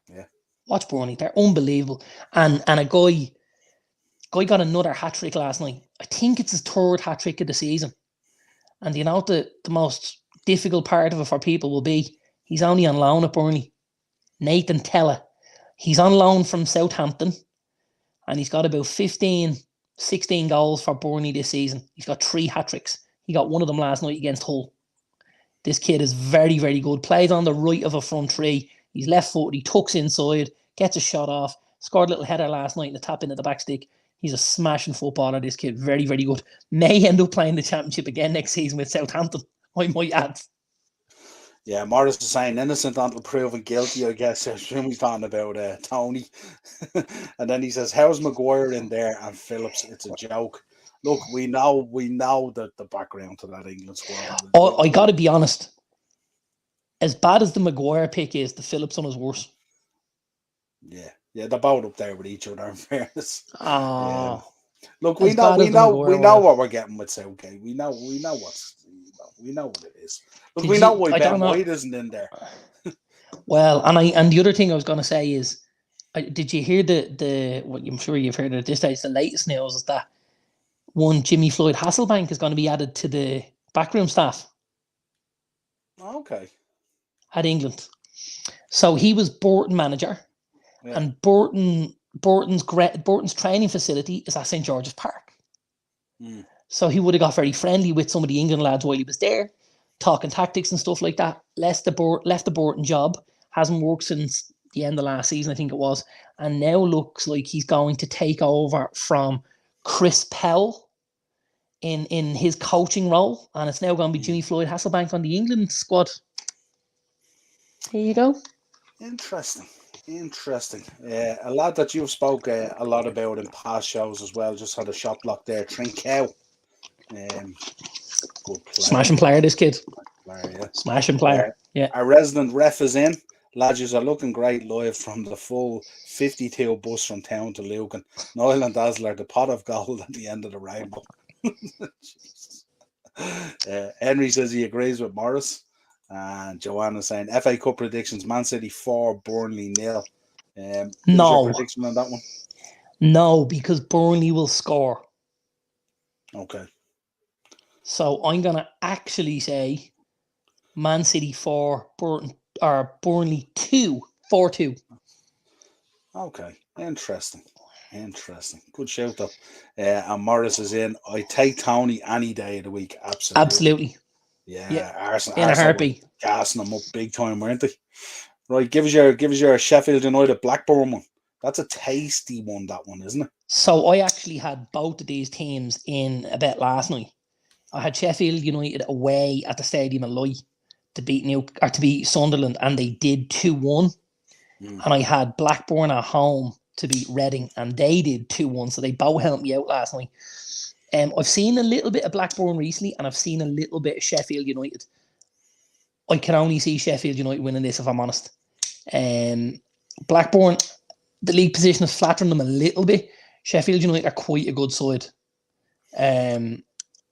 Yeah. Watch Burnley. They're unbelievable. And a guy got another hat-trick last night. I think it's his 3rd hat-trick of the season. And you know the most difficult part of it for people will be he's only on loan at Burnley. Nathan Tella. He's on loan from Southampton. And he's got about 16 goals for Burnley this season. He's got 3 hat-tricks. He got one of them last night against Hull. This kid is very, very good. Plays on the right of a front three. He's left-footed. He tucks inside. Gets a shot off. Scored a little header last night in the tap into the back stick. He's a smashing footballer, this kid. Very, very good. May end up playing the championship again next season with Southampton, I might add. Yeah, Morris is saying innocent until proven guilty, I guess. I assume he's talking about Tony. And then he says, how's Maguire in there and Phillips? It's a joke. Look, we know the background to that England squad. I got to be honest. As bad as the Maguire pick is, the Phillips one is worse. Yeah, they're both up there with each other, in fairness. Look, we know what we're getting with Southgate. We know what it is. Look, we know why Ben White isn't in there. Well, and the other thing I was going to say is, did you hear the what I'm sure you've heard it at this stage? The latest news is that one Jimmy Floyd Hasselbank is going to be added to the backroom staff. Okay. At England, so he was Burton manager. Yeah. And Burton's training facility is at St. George's Park. So he would have got very friendly with some of the England lads while he was there, talking tactics and stuff like that. Left the Burton job, hasn't worked since the end of last season, I think it was, and now looks like he's going to take over from Chris Pell in his coaching role, and it's now going to be Jimmy Floyd Hasselbank on the England squad. There you go. Interesting. A lad that you've spoke a lot about in past shows as well. Just had a shot block there. Trincao. Good player. Smashing player, this kid. Yeah. Smashing player. Yeah. Our resident ref is in. Lads, you are looking great live from the full 52 bus from town to Lucan. Niall and Dazzler, the pot of gold at the end of the rainbow. Henry says he agrees with Morris. And Joanna saying FA Cup predictions: Man City 4, Burnley 0. Who's your prediction on that one? No, because Burnley will score. Okay. So I'm gonna actually say Man City 4, Burnley 2, 4-2. Okay, interesting. Good shout though. And Morris is in. I take Tony any day of the week. Absolutely. Yeah. Arsenal, in a heartbeat. Gassing them up big time, weren't they? Right, give us your Sheffield United Blackburn one. That's a tasty one, that one, isn't it? So I actually had both of these teams in a bet last night. I had Sheffield United away at the Stadium of Light to beat Sunderland, and they did 2-1. And I had Blackburn at home to beat Reading, and they did 2-1. So they both helped me out last night. I've seen a little bit of Blackburn recently, and I've seen a little bit of Sheffield United. I can only see Sheffield United winning this, if I'm honest. Blackburn, the league position is flattering them a little bit. Sheffield United are quite a good side.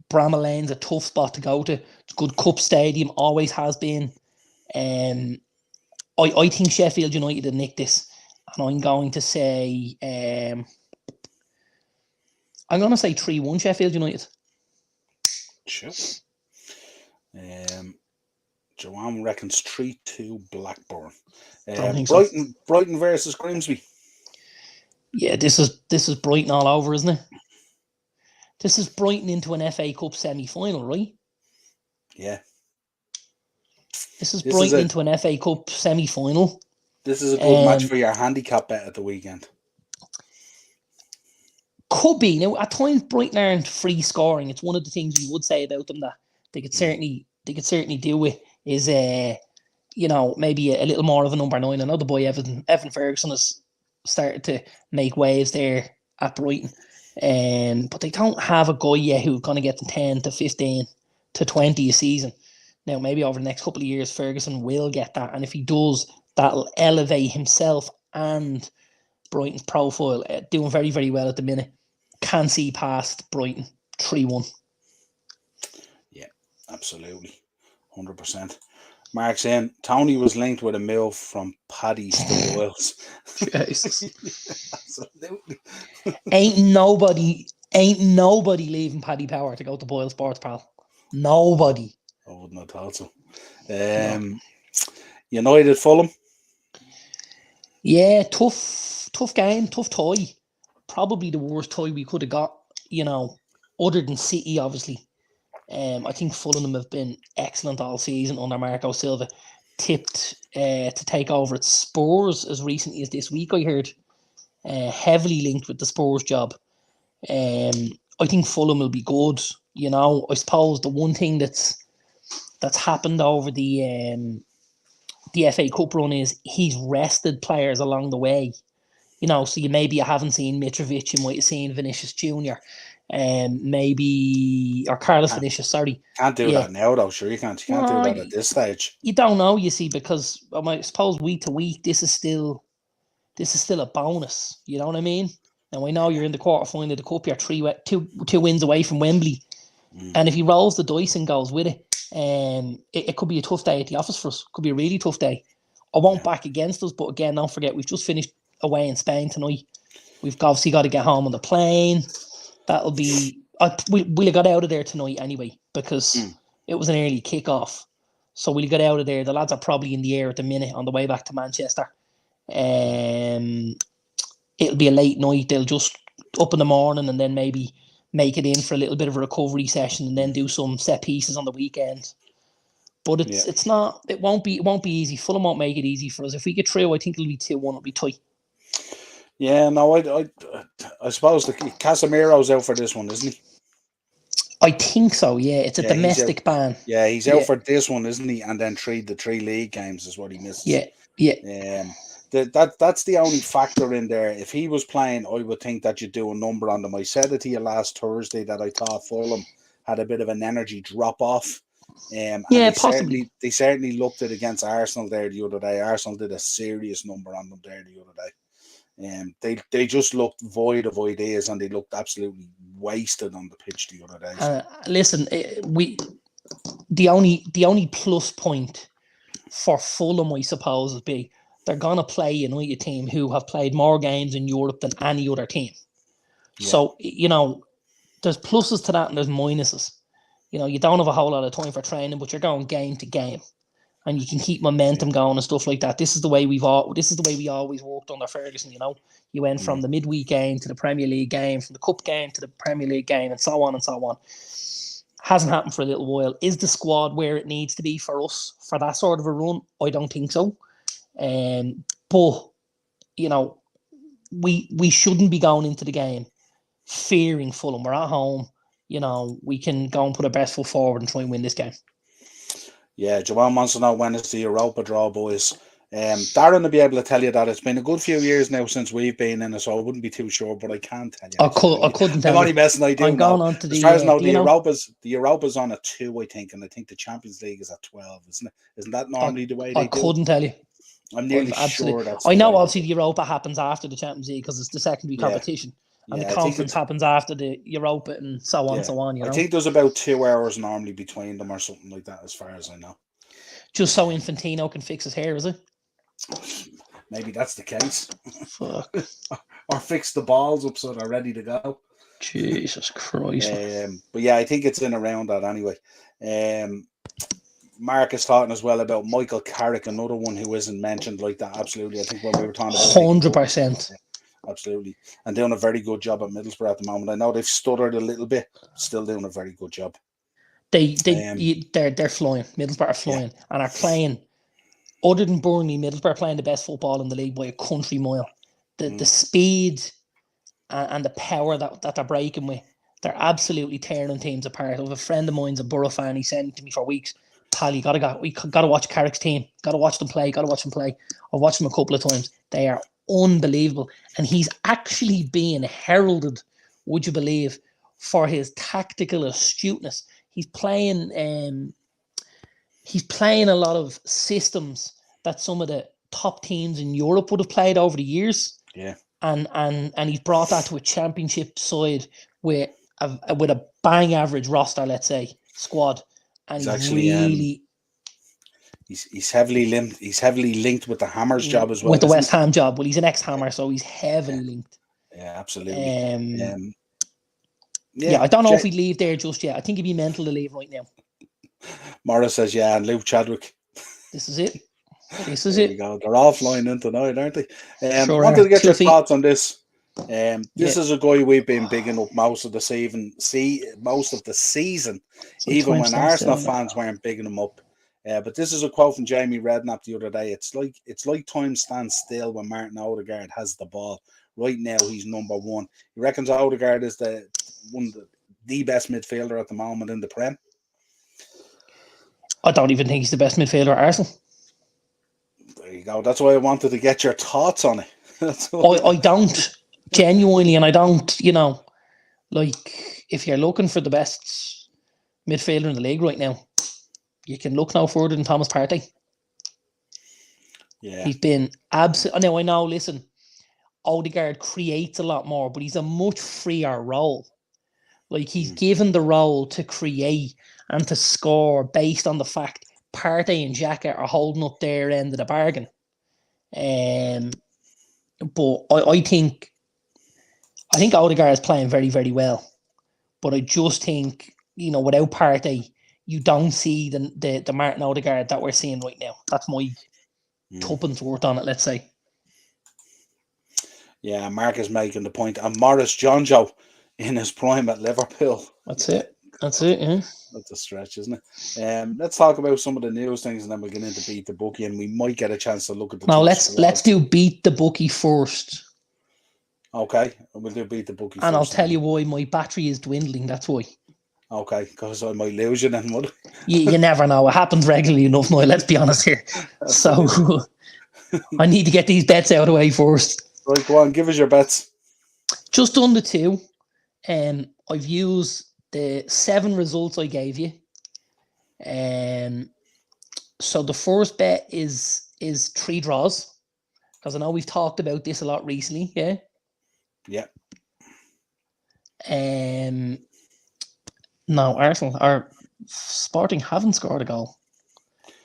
Bramall Lane's a tough spot to go to. It's a good cup stadium, always has been. I think Sheffield United will nick this, and I'm going to say 3-1 Sheffield United. Sure. Joanne reckons 3-2 Blackburn. Brighton versus Grimsby. Yeah, this is Brighton all over, isn't it? This is Brighton into an FA Cup semi-final, right? Yeah. This is Brighton into an FA Cup semi-final. This is a good match for your handicap bet at the weekend. Could be. Now, at times, Brighton aren't free scoring. It's one of the things you would say about them that they could certainly do with is maybe a little more of a number 9. I know the boy Evan Ferguson has started to make waves there at Brighton. But they don't have a guy yet who's going to get them 10 to 15 to 20 a season. Now, maybe over the next couple of years, Ferguson will get that. And if he does, that'll elevate himself and Brighton's profile. Doing very, very well at the minute. Can see past Brighton 3-1. Yeah, absolutely. 100%. Mark saying Tony was linked with a move from Paddy's to Boyles. Jesus. Absolutely. Ain't nobody leaving Paddy Power to go to Boyle Sports, pal. Nobody. I wouldn't have thought so. United Fulham. Yeah, tough game, tough tie. Probably the worst tie we could have got, other than City, obviously. I think Fulham have been excellent all season under Marco Silva. Tipped to take over at Spurs as recently as this week, I heard. Heavily linked with the Spurs job. I think Fulham will be good. I suppose the one thing that's happened over the FA Cup run is he's rested players along the way. So you haven't seen Mitrovic, you might have seen Vinicius Jr. Or Carlos Vinicius, sorry. Can't do that now, though. Sure, you can't. You can't do that at this stage. You don't know, you see, because I suppose week to week, this is still a bonus. You know what I mean? Now I know you're in the quarterfinal of the cup. You're two wins away from Wembley, and if he rolls the dice and goes with it, it could be a tough day at the office for us. Could be a really tough day. I won't back against us, but again, don't forget we've just finished away in Spain tonight. We've obviously got to get home on the plane. That'll be. We'll have got out of there tonight anyway because it was an early kickoff. So we'll get out of there. The lads are probably in the air at the minute on the way back to Manchester. It'll be a late night. They'll just up in the morning and then maybe make it in for a little bit of a recovery session and then do some set pieces on the weekend. But it's not. It won't be easy. Fulham won't make it easy for us. If we get through, I think it'll be 2-1. It'll be tight. Yeah, no, I suppose Casemiro's out for this one, isn't he? I think so. Yeah, it's a domestic ban. Yeah, he's out for this one, isn't he? And then the three league games is what he misses. Yeah. That's the only factor in there. If he was playing, I would think that you'd do a number on them. I said it to you last Thursday that I thought Fulham had a bit of an energy drop off. And Yeah, possibly. they certainly looked it against Arsenal there the other day. Arsenal did a serious number on them there the other day. They just looked void of ideas, and they looked absolutely wasted on the pitch the other day. Listen, the only plus point for Fulham, I suppose, would be they're gonna play a United team who have played more games in Europe than any other team. Yeah. So there's pluses to that and there's minuses. You don't have a whole lot of time for training, but you're going game to game, and you can keep momentum going and stuff like that. This is the way we always worked under Ferguson. You went from the midweek game to the Premier League game, from the Cup game to the Premier League game, and so on and so on. Hasn't happened for a little while. Is the squad where it needs to be for us for that sort of a run? I don't think so. But we shouldn't be going into the game fearing Fulham. We're at home. We can go and put our best foot forward and try and win this game. Yeah, Joanne wants to know when is the Europa draw, boys. Darren will be able to tell you that. It's been a good few years now since we've been in it, so I wouldn't be too sure, but I can tell you. I couldn't tell you. I'm only messing. I do I'm know. going on to as far as I know, the Europa's on at 2, I think, and I think the Champions League is at 12, isn't it? Isn't that normally the way they do? I couldn't tell you. I'm nearly sure that's. I know. Obviously, the Europa happens after the Champions League because it's the secondary competition. And the conference happens after the Europa and so on and so on. I think there's about 2 hours normally between them or something like that, as far as I know. Just so Infantino can fix his hair, is it? Maybe that's the case. Fuck. Or fix the balls up so they're ready to go. Jesus Christ. But yeah, I think it's in around that anyway. Mark is talking as well about Michael Carrick, another one who isn't mentioned like that. Absolutely. I think when we were talking about 100%. Absolutely. And doing a very good job at Middlesbrough at the moment. I know they've stuttered a little bit, still doing a very good job. They're flying. Middlesbrough are flying and are playing. Other than Burnley, Middlesbrough are playing the best football in the league by a country mile. The speed and the power that they're breaking with, they're absolutely tearing teams apart. I have a friend of mine's a Borough fan. He sent it to me for weeks. Pal, we gotta watch Carrick's team. Gotta watch them play. I've watched them a couple of times. They are unbelievable, and he's actually being heralded, would you believe, for his tactical astuteness. He's playing a lot of systems that some of the top teams in Europe would have played over the years. Yeah, and he's brought that to a championship side with a bang average roster, let's say, squad, and he's really. He's heavily linked. He's heavily linked with the Hammers job as well. With the West Ham job. Well, he's an ex-Hammer, so he's heavily linked. Yeah, absolutely. I don't know if he'd leave there just yet. I think he'd be mental to leave right now. Morris says, and Luke Chadwick. This is it. There you go. They're all flying in tonight, aren't they? Wanted to get your thoughts on this. This is a guy we've been bigging up most of the season. Even when Arsenal fans weren't bigging him up. But this is a quote from Jamie Redknapp the other day. It's like time stands still when Martin Odegaard has the ball. Right now, he's number one. He reckons Odegaard is the best midfielder at the moment in the Prem. I don't even think he's the best midfielder at Arsenal. There you go. That's why I wanted to get your thoughts on it. I don't, genuinely, and I don't, if you're looking for the best midfielder in the league right now, you can look no further than Thomas Partey. Yeah. He's been absolutely... Now, I know, listen, Odegaard creates a lot more, but he's a much freer role. He's given the role to create and to score based on the fact Partey and Xhaka are holding up their end of the bargain. But I think Odegaard is playing very, very well. But I just think, without Partey, you don't see the Martin Odegaard that we're seeing right now. That's my tuppence worth on it, let's say. Yeah, Mark is making the point. And Morris Jonjo in his prime at Liverpool. That's it, yeah. That's a stretch, isn't it? Let's talk about some of the news things and then we'll get into Beat the Bookie and we might get a chance to look at the... Now, let's do Beat the Bookie first. Okay, we'll do Beat the Bookie and first. And I'll tell you why my battery is dwindling, that's why. Okay, because I might lose you then, would you never know. It happens regularly enough now, let's be honest here. So, I need to get these bets out of the way first. Right, go on, give us your bets. Just under 2. I've used the 7 results I gave you. So the first bet is 3 draws, because I know we've talked about this a lot recently. Yeah. Yeah. No, Arsenal or Sporting haven't scored a goal.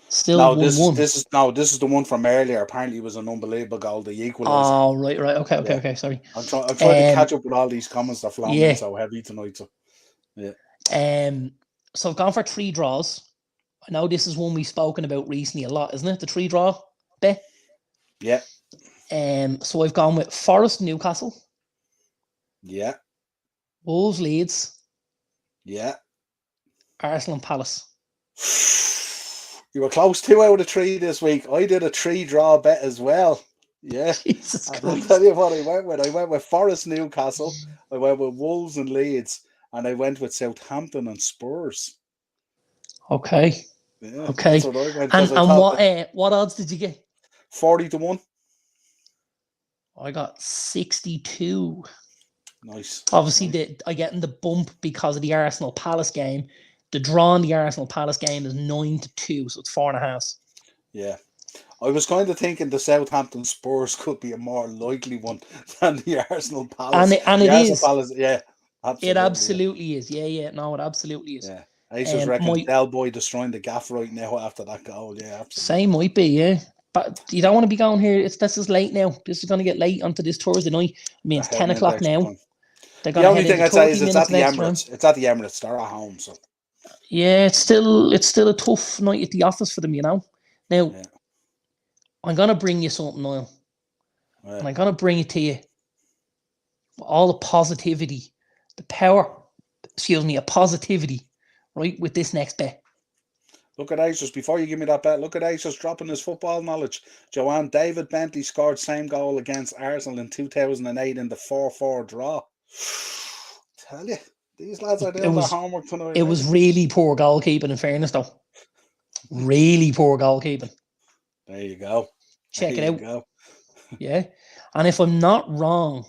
Still No, 1-1. this is the one from earlier. Apparently, it was an unbelievable goal. The equaliser. Oh, right. Okay. Sorry. I'm trying to catch up with all these comments that flown Yeah. in so heavy tonight. So, yeah. So I've gone for 3 draws. I know this is one we've spoken about recently a lot, isn't it? The 3 draw bet. Yeah. So I've gone with Forest Newcastle. Yeah. Wolves Leeds. Yeah. Arsenal and Palace. You were close 2 out of 3 this week. I did a 3 draw bet as well. Yeah. Jesus And Christ. I'll tell you what I went with. I went with Forest Newcastle. I went with Wolves and Leeds. And I went with Southampton and Spurs. Okay. Yeah, Okay. that's what I went, And, I thought what odds did you get? 40-1. I got 62. Nice. Obviously, Nice. I get in the bump because of the Arsenal Palace game. The draw in the Arsenal Palace game is 9-2, so it's 4.5. Yeah. I was kind of thinking the Southampton Spurs could be a more likely one than the Arsenal Palace. And the it Arsenal is. Palace, yeah. Absolutely. It absolutely is. Yeah. No, it absolutely is. Yeah. I just reckon Del Boy destroying the gaff right now after that goal. Yeah, absolutely. Same might be, yeah. But you don't want to be going here. This is late now. This is going to get late onto this Thursday night. I mean, it's 10 o'clock now. The only thing I'd say is it's at the Emirates. It's at the Emirates. They're at home, so. Yeah, it's still a tough night at the office for them, you know. Now, I'm going to bring you something, Niall. Yeah. And I'm going to bring it to you. All the positivity, the power, of positivity, right, with this next bet. Look at Ace, before you give me that bet, look at Ace dropping his football knowledge. Joanne, David Bentley scored same goal against Arsenal in 2008 in the 4-4 draw. Tell you, these lads are doing their homework tonight. It was really poor goalkeeping, in fairness, though. Really poor goalkeeping. There you go. Check it out. Yeah. And if I'm not wrong,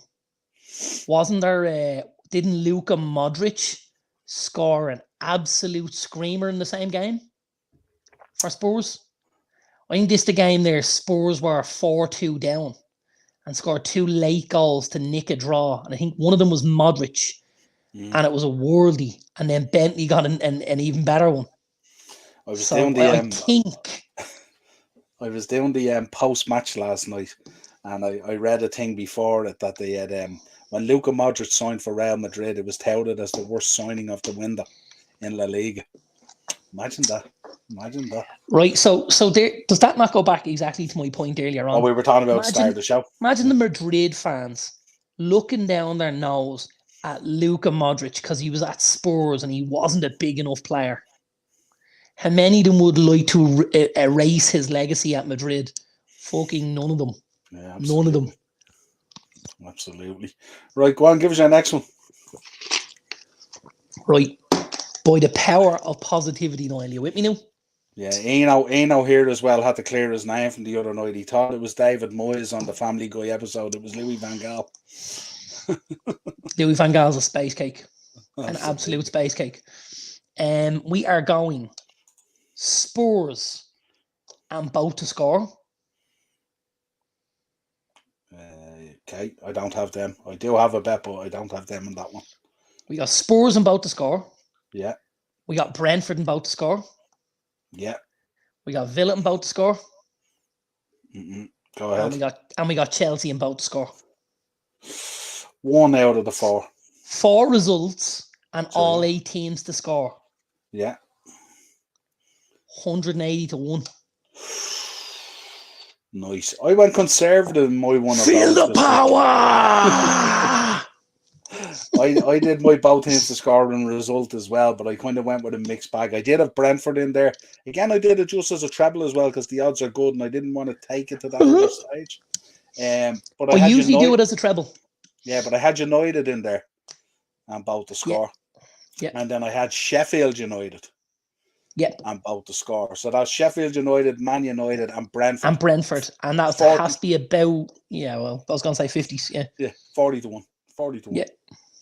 didn't Luka Modric score an absolute screamer in the same game for Spurs? I think this is the game there Spurs were 4-2 down and scored 2 late goals to nick a draw. And I think one of them was Modric. And it was a worldie. And then Bentley got an even better one. I was doing the post-match last night, and I read a thing before it that they had when Luka Modric signed for Real Madrid, it was touted as the worst signing of the window in La Liga. Imagine that. Right, so there, does that not go back exactly to my point earlier on? Oh, we were talking about the start of the show. Imagine the Madrid fans looking down their nose at Luka Modric because he was at Spurs and he wasn't a big enough player. How many of them would like to erase his legacy at Madrid? Fucking none of them. Yeah, none of them. Absolutely. Right, go on, give us your next one. Right. By the power of positivity, Niall, you with me now? Yeah, Eno here as well had to clear his name from the other night. He thought it was David Moyes on the Family Guy episode. It was Louis van Gaal. Louis van Gaal's a space cake. An absolute space cake. We are going Spurs and both to score. Okay, I don't have them. I do have a bet, but I don't have them in that one. We got Spurs and both to score. Yeah. We got Brentford and both to score. Yeah. We got Villa and both to score. Go ahead. And we got Chelsea and both to score. 1 out of the 4. 4 results and all 8 teams to score. Yeah. 180-1. Nice. I went conservative in my one of Feel those. the power! I did my both teams to score and result as well, but I kind of went with a mixed bag. I did have Brentford in there. Again, I did it just as a treble as well because the odds are good and I didn't want to take it to that other stage. But I usually do it as a treble. Yeah, but I had United in there and both to score. Yeah. And then I had Sheffield United. Yep. And both to score. So that's Sheffield United, Man United, and Brentford. And that has to be about, I was going to say 50s, yeah. Yeah, 40-1. 40-1. Yeah.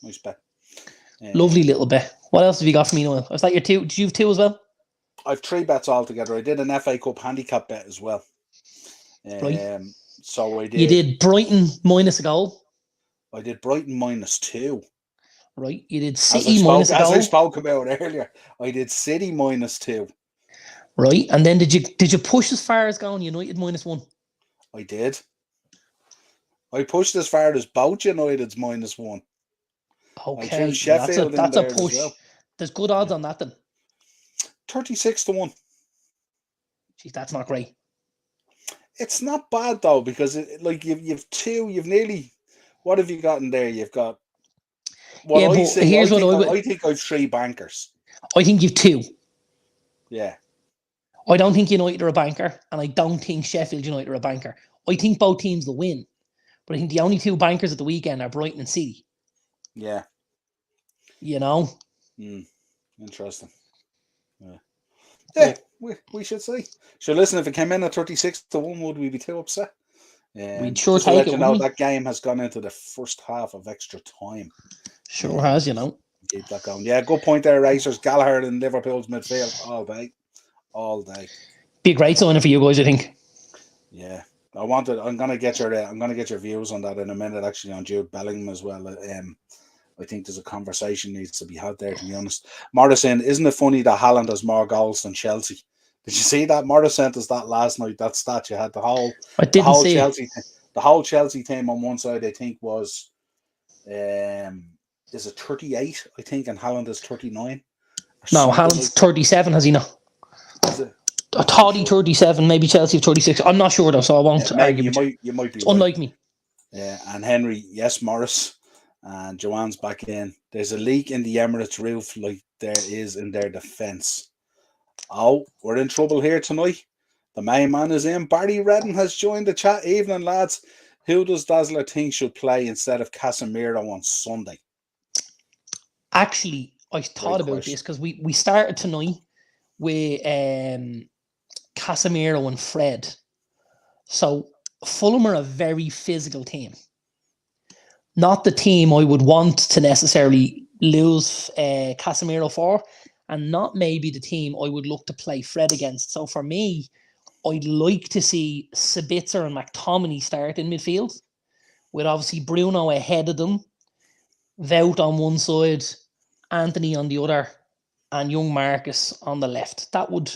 Nice bet. Lovely little bet. What else have you got for me, Noel? Was that your two? Did you have two as well? I've 3 bets altogether. I did an FA Cup handicap bet as well. Right. So I You did. did Brighton minus a goal. I did Brighton -2. Right. You did As I City minus a as I goal. spoke about earlier, I did City -2. Right. And then did you push as far as going United -1? I did. I pushed as far as both United's -1. I threw Okay. Sheffield in That's a there as push. well. There's good odds Yeah. on that then. 36-1. Jeez, that's not great. It's not bad though, because you've two, you've nearly. What have you got in there? You've got. What Yeah, I but see, here's what I would. I think I've 3 bankers. I think you've two. Yeah. I don't think United are a banker, and I don't think Sheffield United are a banker. I think both teams will win, but I think the only 2 bankers at the weekend are Brighton and City. Yeah. You know? Interesting. Yeah, we should see. Sure, listen, if it came in at 36-1, would we be too upset? We'd sure Just to take let it, you know, wouldn't we? that game has gone into the first half of extra time. Sure has, you know. Keep that going. Yeah, good point there, Racers. Gallagher in Liverpool's midfield all day. All day. Be a great signing for you guys, I think. Yeah. I'm gonna get your views on that in a minute, actually, on Jude Bellingham as well. I think there's a conversation needs to be had there, to be honest. Morrison, isn't it funny that Haaland has more goals than Chelsea? Did you see that? Morris sent us that last night. That stat you had I didn't see Chelsea, the whole Chelsea team on one side, I think, was is it 38? I think, and Haaland is 39. No, Haaland's 37, has he not? Is it? I thought he 37, maybe Chelsea 36. I'm not sure though, so I won't argue. You might be it's right. Unlike me. Yeah, and Henry, yes, Morris, and Joanne's back in. There's a leak in the Emirates roof, like there is in their defence. Oh, we're in trouble here tonight. The main man is in. Barry Redden has joined the chat. Evening, lads. Who does Dazzler think should play instead of Casemiro on Sunday? Actually, I thought about this because we started tonight with Casemiro and Fred. So Fulham are a very physical team. Not the team I would want to necessarily lose Casemiro for, and not maybe the team I would look to play Fred against. So for me, I'd like to see Sabitzer and McTominay start in midfield, with obviously Bruno ahead of them, Wout on one side, Anthony on the other, and young Marcus on the left. That would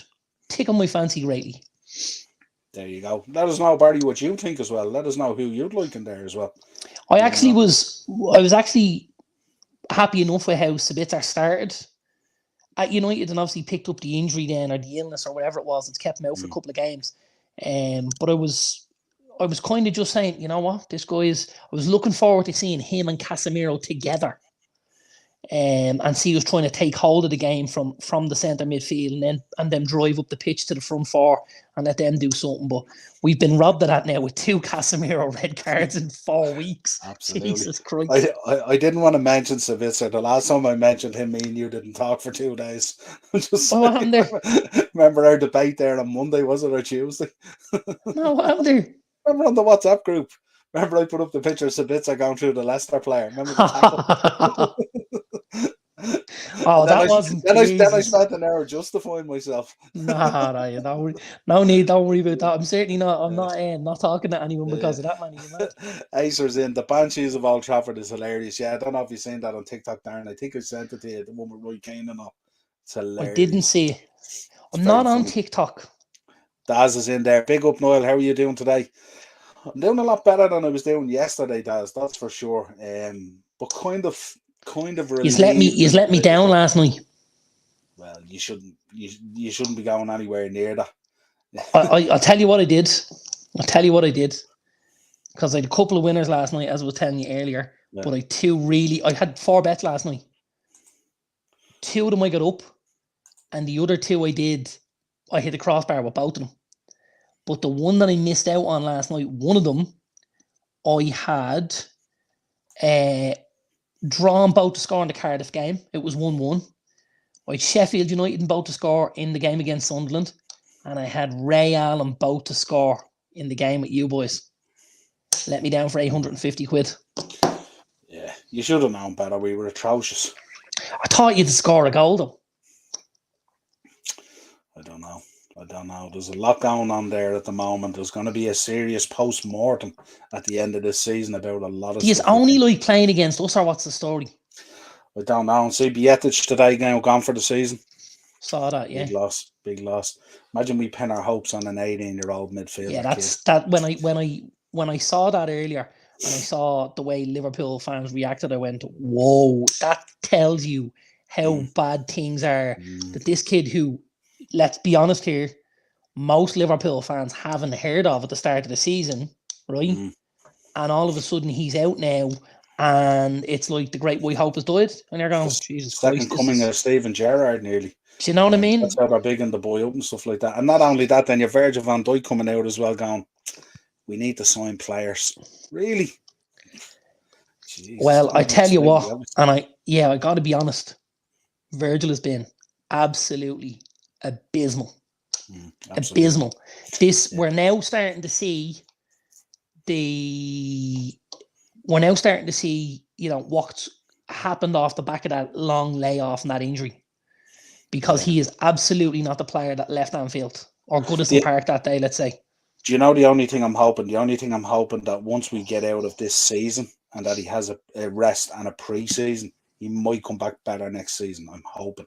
tickle my fancy greatly. There you go. Let us know, Barry, what you think as well. Let us know who you'd like in there as well. I was actually happy enough with how Sabitzer started at United, and obviously picked up the injury then, or the illness or whatever it was that's kept him out for a couple of games. But I was kind of just saying, you know what, I was looking forward to seeing him and Casemiro together. And see us trying to take hold of the game from the centre midfield and then drive up the pitch to the front 4 and let them do something. But we've been robbed of that now with 2 Casemiro red cards in 4 weeks. Absolutely. Jesus Christ. I didn't want to mention Savitzer. The last time I mentioned him, me and you didn't talk for 2 days. What happened there? Remember our debate there on Monday, was it, or Tuesday? No, what happened there? Remember on the WhatsApp group? Remember I put up the picture of Sabitzer going through the Leicester player? Remember the tackle? That wasn't. Then I spent an hour justifying myself. No, need. Don't worry about that. I'm certainly not. I'm not talking to anyone because of that, man. Acer's in. The Banshees of Old Trafford is hilarious. Yeah, I don't know if you've seen that on TikTok, Darren. I think I sent it to you. The one with Roy Keane and all. It's hilarious. I didn't see it. I'm not on TikTok. Daz is in there. Big up, Niall. How are you doing today? I'm doing a lot better than I was doing yesterday, Daz. That's for sure. But kind of He's let me down last night. Well, you shouldn't be going anywhere near that. I'll tell you what I did. Because I had a couple of winners last night, as I was telling you earlier. Yeah. But I had 4 bets last night. 2 of them I got up, and the other 2 I hit the crossbar with both of them. But the one that I missed out on last night, one of them, I had drawn both to score in the Cardiff game. It was 1-1. I had Sheffield United and both to score in the game against Sunderland. And I had Real and both to score in the game with you boys. Let me down for 850 quid. Yeah, you should have known better. We were atrocious. I thought you'd score a goal though. I don't know. There's a lot going on there at the moment. There's going to be a serious post-mortem at the end of this season about a lot of Do you stuff. only like playing against us, or what's the story? I don't know. And see, Bietic today now gone for the season. Saw that, yeah. Big loss. Imagine we pin our hopes on an 18-year-old midfielder. Yeah, that's that. When I saw that earlier, and I saw the way Liverpool fans reacted, I went, "Whoa!" That tells you how bad things are. That this kid, who, let's be honest here, most Liverpool fans haven't heard of at the start of the season, right? And all of a sudden he's out now, and it's like the great white hope has died, and you're going, Jesus Christ, second coming of Steven Gerrard nearly. Do you know what I mean? That's how they're bigging the boy up and stuff like that. And not only that, then you're Virgil van Dijk coming out as well, going, we need to sign players. Really? Jeez, well, I tell you what, and I got to be honest, Virgil has been absolutely abysmal. Abysmal. We're now starting to see what's happened off the back of that long layoff and that injury, because he is absolutely not the player that left Anfield or Goodison Park that day, let's say. Do you know the only thing I'm hoping that once we get out of this season and that he has a rest and a pre-season, he might come back better next season. I'm hoping.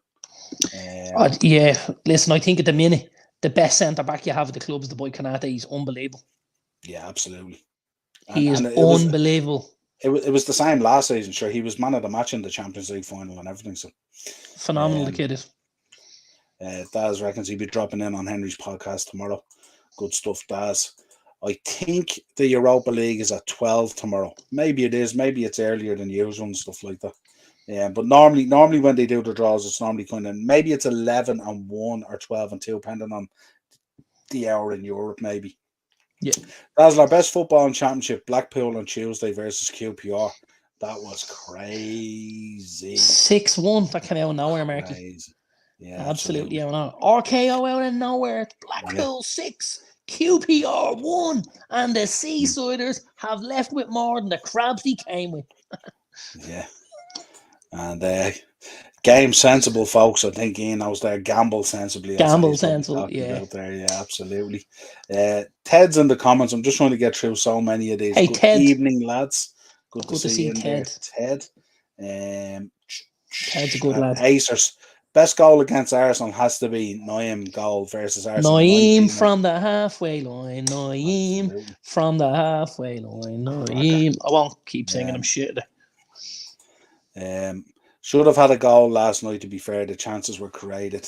Listen, I think at the minute the best centre back you have at the club is the boy Kanate. He's unbelievable. Yeah, absolutely. He is unbelievable. It was the same last season. Sure, he was man of the match in the Champions League final and everything. So phenomenal, the kid is. Daz reckons he'll be dropping in on Henry's podcast tomorrow. Good stuff, Daz. I think the Europa League is at 12 tomorrow. Maybe it is. Maybe it's earlier than usual and stuff like that. Yeah, but normally when they do the draws, it's normally kind of, maybe it's 11 and 1 or 12 and 2, depending on the hour in Europe, maybe. Yeah. That's our best football and championship. Blackpool on Tuesday versus QPR. That was crazy. 6-1. That came out of nowhere, Marky. Yeah, absolutely out of nowhere. RKO out of nowhere. Blackpool 6, QPR 1, and the Seasiders have left with more than the crabs they came with. Yeah. And game sensible, folks. I think Ian knows there. Gamble sensibly. Gamble sensible, yeah. There, yeah, absolutely. Ted's in the comments. I'm just trying to get through so many of these. Hey, Good Ted. evening, lads. Good to see you in Ted. There. Ted. Ted's a good lad. Acers. Best goal against Arsenal has to be Naeem goal versus Arsenal. Naeem from the halfway line. Naeem from the halfway line. Naeem. I won't keep singing them shit. Should have had a goal last night, to be fair. The chances were created.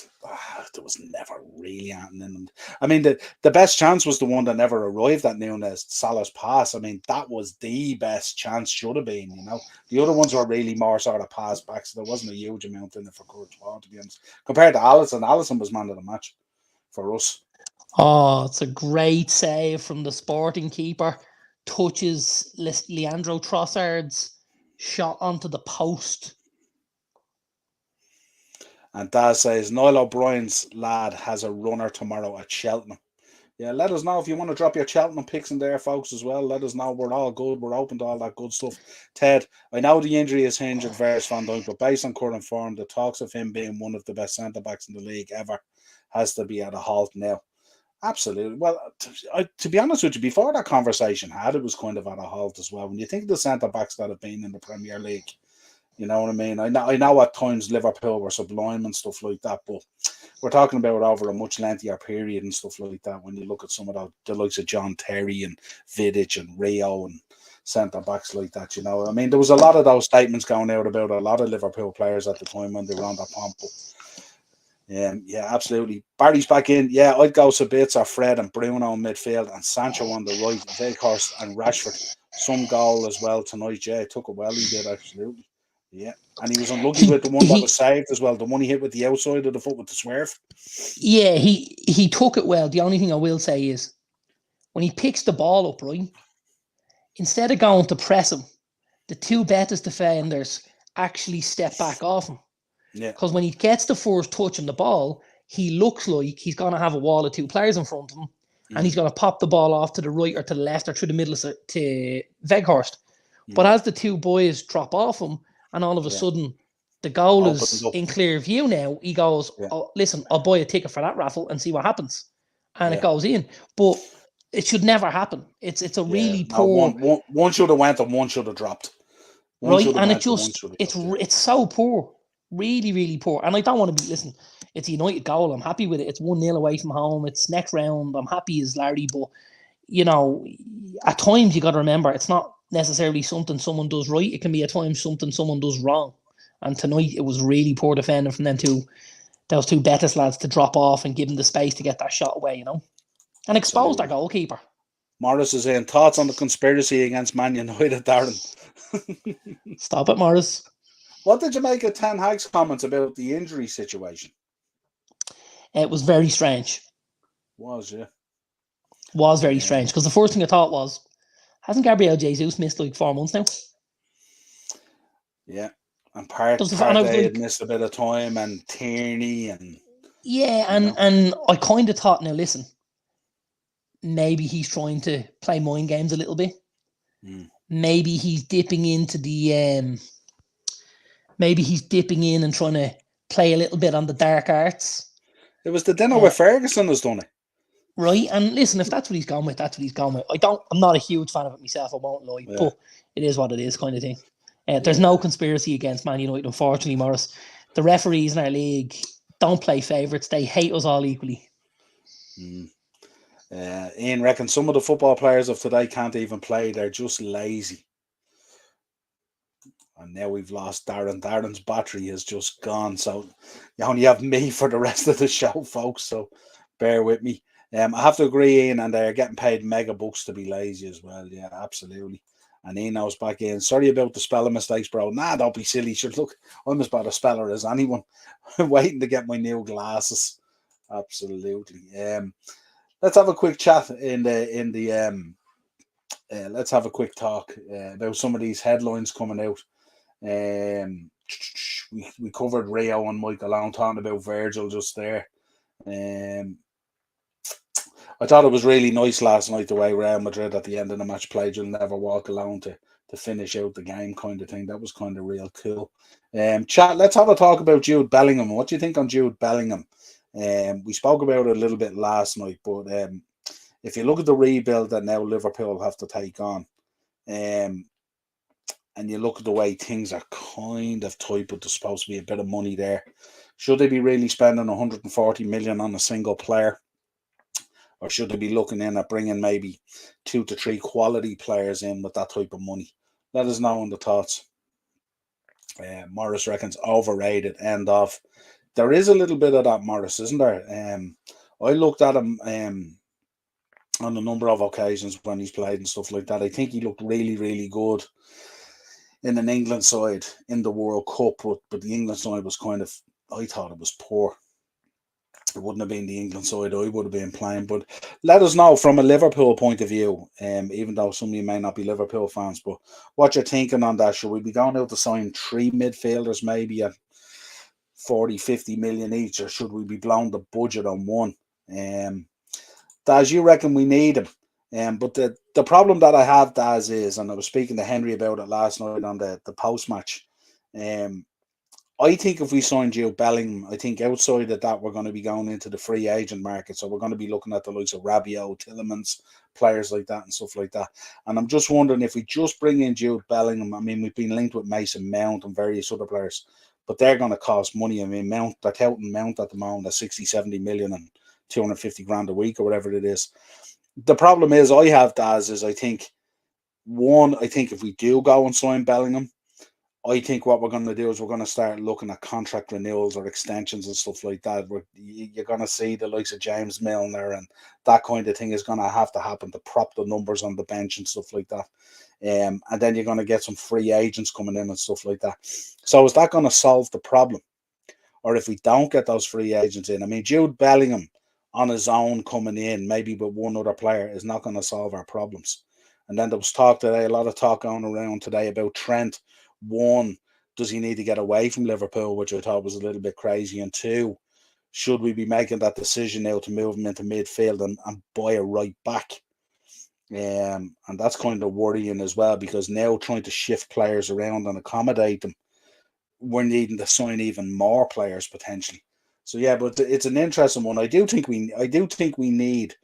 There was never really anything in them. I mean, the best chance was the one that never arrived at Nunes, Salah's pass. I mean, that was the best chance, should have been, you know. The other ones were really more sort of pass back, so there wasn't a huge amount in it for Courtois, to be honest. Compared to Alisson, Alisson was man of the match for us. Oh, it's a great save from the Sporting keeper. Touches Leandro Trossard's shot onto the post. And Daz says, Niall O'Brien's lad has a runner tomorrow at Cheltenham. Yeah, let us know if you want to drop your Cheltenham picks in there, folks, as well. Let us know. We're all good. We're open to all that good stuff. Ted, I know the injury is hindered Vers van Dijk, but based on current form, the talks of him being one of the best centre-backs in the league ever has to be at a halt now. Absolutely. Well, to be honest with you, before that conversation it was kind of at a halt as well. When you think of the centre-backs that have been in the Premier League, you know what I mean? I know at times Liverpool were sublime and stuff like that, but we're talking about over a much lengthier period and stuff like that. When you look at some of the likes of John Terry and Vidic and Rio and centre-backs like that, you know. I mean, there was a lot of those statements going out about a lot of Liverpool players at the time when they were on that pomp. Yeah, absolutely. Barry's back in. Yeah, I'd go Sabitzer, Fred and Bruno in midfield and Sancho on the right, Weghorst and Rashford. Some goal as well tonight. Yeah, took it well. He did, absolutely. Yeah, and he was unlucky with the one that was saved as well. The one he hit with the outside of the foot with the swerve. Yeah, he took it well. The only thing I will say is when he picks the ball up, right, instead of going to press him, the two Betis defenders actually step back off him. Yeah. Because when he gets the first touch on the ball, he looks like he's going to have a wall of two players in front of him, and he's going to pop the ball off to the right or to the left or through the middle to Weghorst. But as the two boys drop off him, and all of a sudden The goal opened is up. in clear view now. He goes, Yeah. oh, listen, I'll buy a ticket for that raffle and see what happens. And it Yeah. goes in. But it should never happen. It's a really No, poor, one should have went and one should have dropped. One right? should have And it went and one just, should have it's dropped. Yeah. it's so poor. Really, really poor. And I don't want to be, listen, it's a United goal. I'm happy with it. It's 1-0 away from home. It's next round. I'm happy as Larry. But, you know, at times you got to remember it's not necessarily something someone does right. It can be at times something someone does wrong. And tonight it was really poor defending from those two Betis lads to drop off and give them the space to get that shot away, you know, and expose their goalkeeper. Morris is in. Thoughts on the conspiracy against Man United, Darren? Stop it, Morris. What did you make of Ten Hag's comments about the injury situation? It was very strange. Yeah. Was very strange because the first thing I thought was, hasn't Gabriel Jesus missed like 4 months now? Yeah. And Partey had missed a bit of time, and Tierney, and and I kind of thought, now listen, maybe he's trying to play mind games a little bit. Maybe he's dipping into the maybe he's dipping in and trying to play a little bit on the dark arts. It was the dinner where Ferguson has done it. Right, and listen, if that's what he's gone with, that's what he's gone with. I'm not a huge fan of it myself, I won't lie, but it is what it is, kind of thing. There's no conspiracy against Man United, unfortunately, Morris. The referees in our league don't play favourites. They hate us all equally. Ian reckons some of the football players of today can't even play. They're just lazy. And now we've lost Darren. Darren's battery is just gone. So you only have me for the rest of the show, folks. So bear with me. I have to agree, Ian, and they're getting paid mega bucks to be lazy as well. Yeah, absolutely. And Ian knows back in. Sorry about the spelling mistakes, bro. Nah, don't be silly. Should look, I'm as bad a speller as anyone. Waiting to get my new glasses. Absolutely. Let's have a quick chat let's have a quick talk about some of these headlines coming out. We covered Rio and Michael Owen talking about Virgil just there. I thought it was really nice last night the way Real Madrid at the end of the match played "You'll Never Walk Alone" to finish out the game, kind of thing. That was kind of real cool. Chat, let's have a talk about Jude Bellingham. What do you think on Jude Bellingham? We spoke about it a little bit last night, but if you look at the rebuild that now Liverpool have to take on, and you look at the way things are kind of tight, but there's supposed to be a bit of money there. Should they be really spending 140 million on a single player? Or should they be looking in at bringing maybe 2 to 3 quality players in with that type of money? Let us know in the thoughts. Morris reckons overrated, end of. There is a little bit of that, Morris, isn't there? I looked at him on a number of occasions when he's played and stuff like that. I think he looked really, really good in an England side in the World Cup, but the England side was kind of, I thought it was poor. It wouldn't have been the England side I would have been playing. But let us know from a Liverpool point of view, even though some of you may not be Liverpool fans, but what you're thinking on that. Should we be going out to sign 3 midfielders maybe at 40, 50 million each, or should we be blowing the budget on one? Daz, you reckon we need him? But the problem that I have, Daz, is, and I was speaking to Henry about it last night on the post-match, I think if we signed Jude Bellingham, I think outside of that, we're going to be going into the free agent market. So we're going to be looking at the likes of Rabiot, Tielemans, players like that and stuff like that. And I'm just wondering if we just bring in Jude Bellingham, I mean, we've been linked with Mason Mount and various other players, but they're going to cost money. I mean, they're touting Mount at the moment at 60, 70 million and 250 grand a week or whatever it is. The problem is I have, Daz, is I think if we do go and sign Bellingham, I think what we're going to do is we're going to start looking at contract renewals or extensions and stuff like that. You're going to see the likes of James Milner and that kind of thing is going to have to happen to prop the numbers on the bench and stuff like that. And then you're going to get some free agents coming in and stuff like that. So is that going to solve the problem? Or if we don't get those free agents in, I mean, Jude Bellingham on his own coming in, maybe with one other player, is not going to solve our problems. And then there was talk today, a lot of talk going around today about Trent. One, does he need to get away from Liverpool, which I thought was a little bit crazy? And two, should we be making that decision now to move him into midfield and buy a right back? And that's kind of worrying as well, because now trying to shift players around and accommodate them we're needing to sign even more players potentially. So yeah, but it's an interesting one. I do think we need,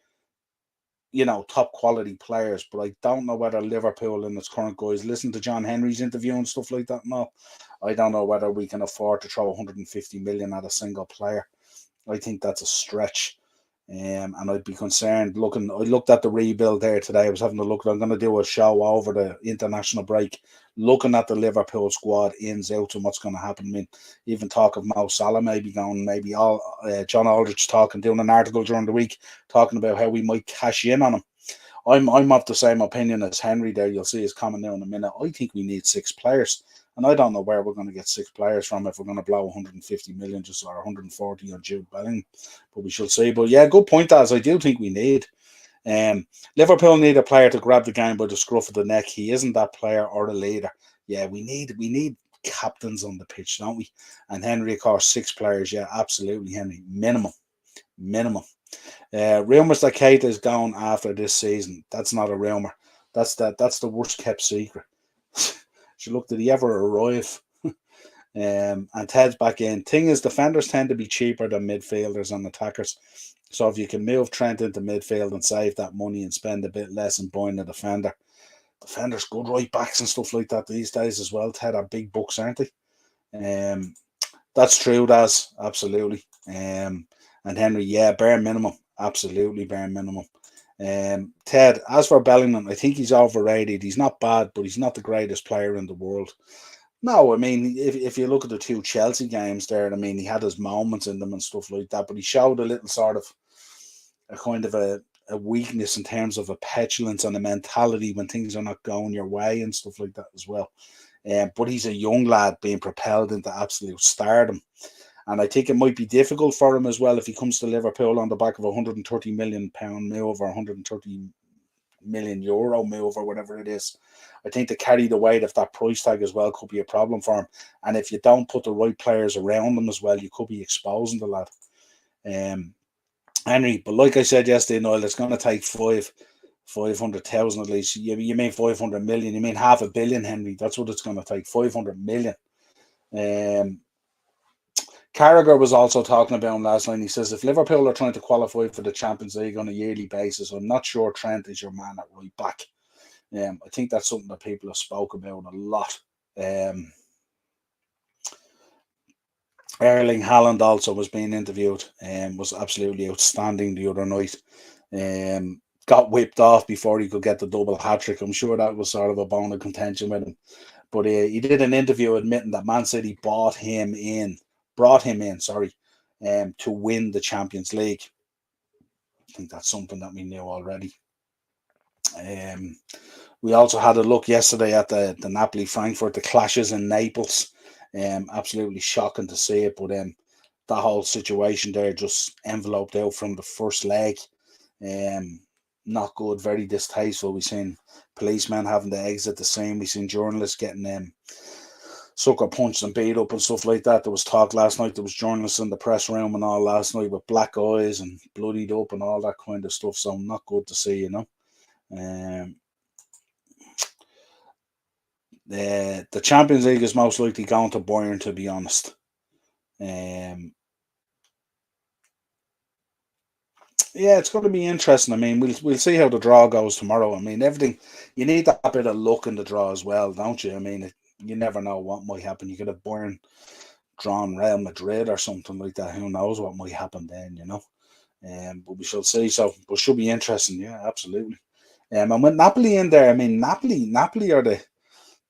top quality players, but I don't know whether Liverpool in its current guise, listen to John Henry's interview and stuff like that. No, I don't know whether we can afford to throw 150 million at a single player. I think that's a stretch. And I'd be concerned I looked at the rebuild there today. I was having a look. I'm going to do a show over the international break, looking at the Liverpool squad ins, outs, and what's going to happen. I mean, even talk of Mo Salah maybe going, maybe all John Aldridge doing an article during the week talking about how we might cash in on him. I'm of the same opinion as Henry there. You'll see his comment now in a minute. I think we need 6 players. And I don't know where we're going to get 6 players from if we're going to blow 150 million or 140 on Jude Bellingham. But we shall see. But yeah, good point, as I do think we need. Liverpool need a player to grab the game by the scruff of the neck. He isn't that player or a leader. Yeah, we need captains on the pitch, don't we? And Henry, of course, 6 players. Yeah, absolutely, Henry. Minimum. Rumours that Keita is gone after this season. That's not a rumour. That's the worst kept secret. Did he ever arrive? And Ted's back in. Thing is, defenders tend to be cheaper than midfielders and attackers. So if you can move Trent into midfield and save that money and spend a bit less in buying a defenders, good right backs and stuff like that these days as well. Ted are big bucks, aren't they? That's true, Daz. Absolutely. And Henry, yeah, bare minimum. Absolutely bare minimum. Ted, as for Bellingham, I think he's overrated. He's not bad, but he's not the greatest player in the world. No, I mean, if you look at the 2 Chelsea games there, I mean, he had his moments in them and stuff like that, but he showed a little sort of a kind of a weakness in terms of a petulance and a mentality when things are not going your way and stuff like that as well. But he's a young lad being propelled into absolute stardom. And I think it might be difficult for him as well if he comes to Liverpool on the back of a £130 million move or €130 million move or whatever it is. I think to carry the weight of that price tag as well could be a problem for him. And if you don't put the right players around him as well, you could be exposing the lad. Henry, but like I said yesterday, Niall, it's going to take 500,000 at least. You mean 500 million? You mean $500 million, Henry? That's what it's going to take. 500 million. Carragher was also talking about him last night. He says if Liverpool are trying to qualify for the Champions League on a yearly basis, I'm not sure Trent is your man at right back. I think that's something that people have spoke about a lot. Erling Haaland also was being interviewed and was absolutely outstanding the other night. Got whipped off before he could get the double hat-trick. I'm sure that was sort of a bone of contention with him. But he did an interview admitting that Man City brought him in, to win the Champions League. I think that's something that we knew already. We also had a look yesterday at the Napoli-Frankfurt, the clashes in Naples. Absolutely shocking to see it, but that whole situation there just enveloped out from the first leg. Not good, very distasteful. We've seen policemen having to exit the scene. We've seen journalists getting sucker punched and beat up and stuff like that. There was talk last night. There was journalists in the press room and all last night with black eyes and bloodied up and all that kind of stuff. So not good to see, The Champions League is most likely going to Bayern, to be honest. Yeah, it's going to be interesting. I mean, we'll see how the draw goes tomorrow. I mean, everything, you need that bit of luck in the draw as well, don't you? I mean, you never know what might happen. You could have Bayern drawn Real Madrid or something like that. Who knows what might happen then, but we shall see. So, but should be interesting. Yeah, absolutely. And with Napoli in there, I mean, Napoli are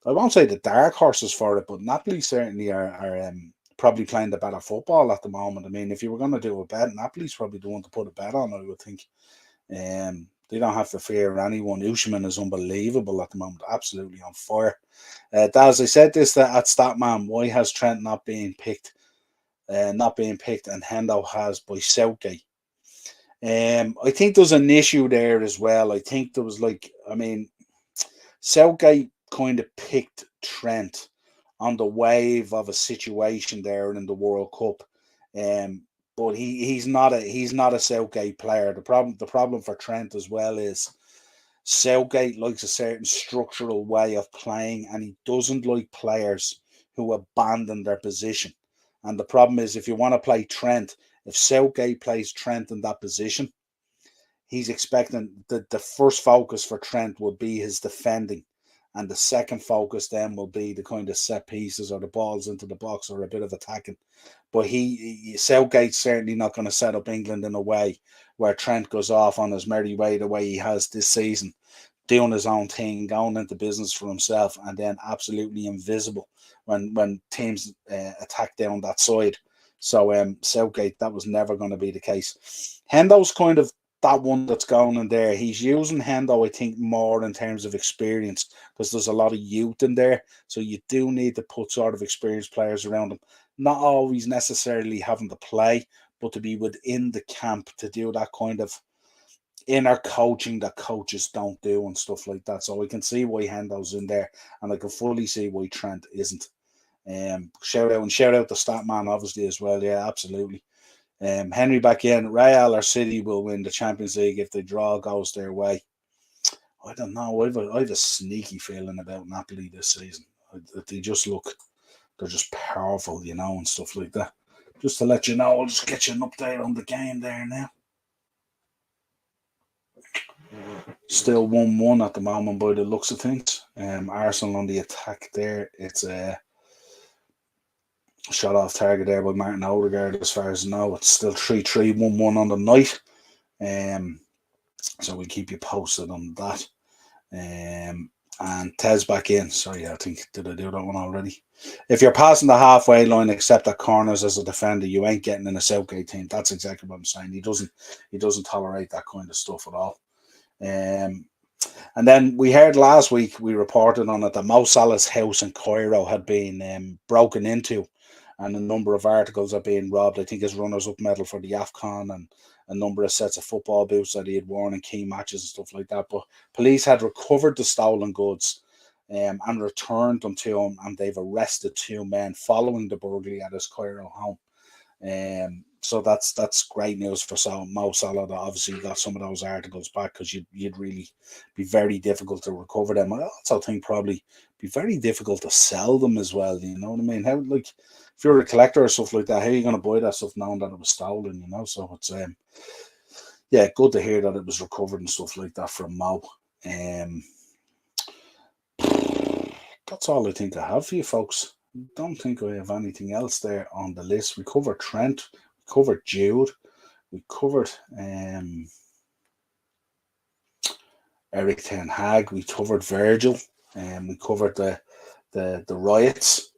I won't say the dark horses for it, but Napoli certainly are probably playing the better football at the moment. I mean, if you were going to do a bet, Napoli's probably the one to put a bet on, I would think. They don't have to fear anyone. Usman is unbelievable at the moment, absolutely on fire. As I said this at Statman, why has Trent not being picked and Hendo has by Southgate? I think there's an issue there as well. I think there was Southgate kind of picked Trent on the wave of a situation there in the World Cup, but he's not a Southgate player. The problem for Trent as well is Southgate likes a certain structural way of playing, and he doesn't like players who abandon their position. And the problem is, if you want to play Trent, if Southgate plays Trent in that position, he's expecting that the first focus for Trent will be his defending. And the second focus then will be the kind of set pieces or the balls into the box or a bit of attacking. But Southgate's certainly not going to set up England in a way where Trent goes off on his merry way the way he has this season, doing his own thing, going into business for himself, and then absolutely invisible when teams attack down that side. So Southgate, that was never going to be the case. Hendo's kind of that one that's going in there. He's using Hendo, I think, more in terms of experience, because there's a lot of youth in there. So you do need to put sort of experienced players around him. Not always necessarily having to play, but to be within the camp to do that kind of inner coaching that coaches don't do and stuff like that. So I can see why Hendo's in there, and I can fully see why Trent isn't. Shout out the stat man, obviously, as well. Yeah, absolutely. Henry back in. Real or City will win the Champions League if the draw goes their way. I don't know. I have a sneaky feeling about Napoli this season. They just look, they're just powerful, and stuff like that. Just to let you know, I'll just get you an update on the game there now. Still 1-1 at the moment by the looks of things. Arsenal on the attack there. It's a shot off target there by Martin Odegaard, as far as I know. It's still 3-3, 1-1 on the night. So we'll keep you posted on that. And Tez back in. Sorry, I think, did I do that one already? If you're passing the halfway line, except at corners as a defender, you ain't getting in a Southgate team. That's exactly what I'm saying. He doesn't tolerate that kind of stuff at all. And then we heard last week, we reported on it, that Mo Salah's house in Cairo had been broken into, and a number of articles are being robbed. I think his runners-up medal for the AFCON and a number of sets of football boots that he had worn in key matches and stuff like that. But police had recovered the stolen goods and returned them to him, and they've arrested 2 men following the burglary at his Cairo home. So that's great news for Mo Salah, that obviously got some of those articles back, because you'd really be very difficult to recover them. I also think probably be very difficult to sell them as well. You know what I mean? How, like, if you're a collector or stuff like that, how are you going to buy that stuff knowing that it was stolen? So it's yeah, good to hear that it was recovered and stuff like that from Mo. That's all I think I have for you folks. Don't think I have anything else there on the list. We covered Trent, we covered Jude, we covered Eric Ten Hag, we covered Virgil, and we covered the riots.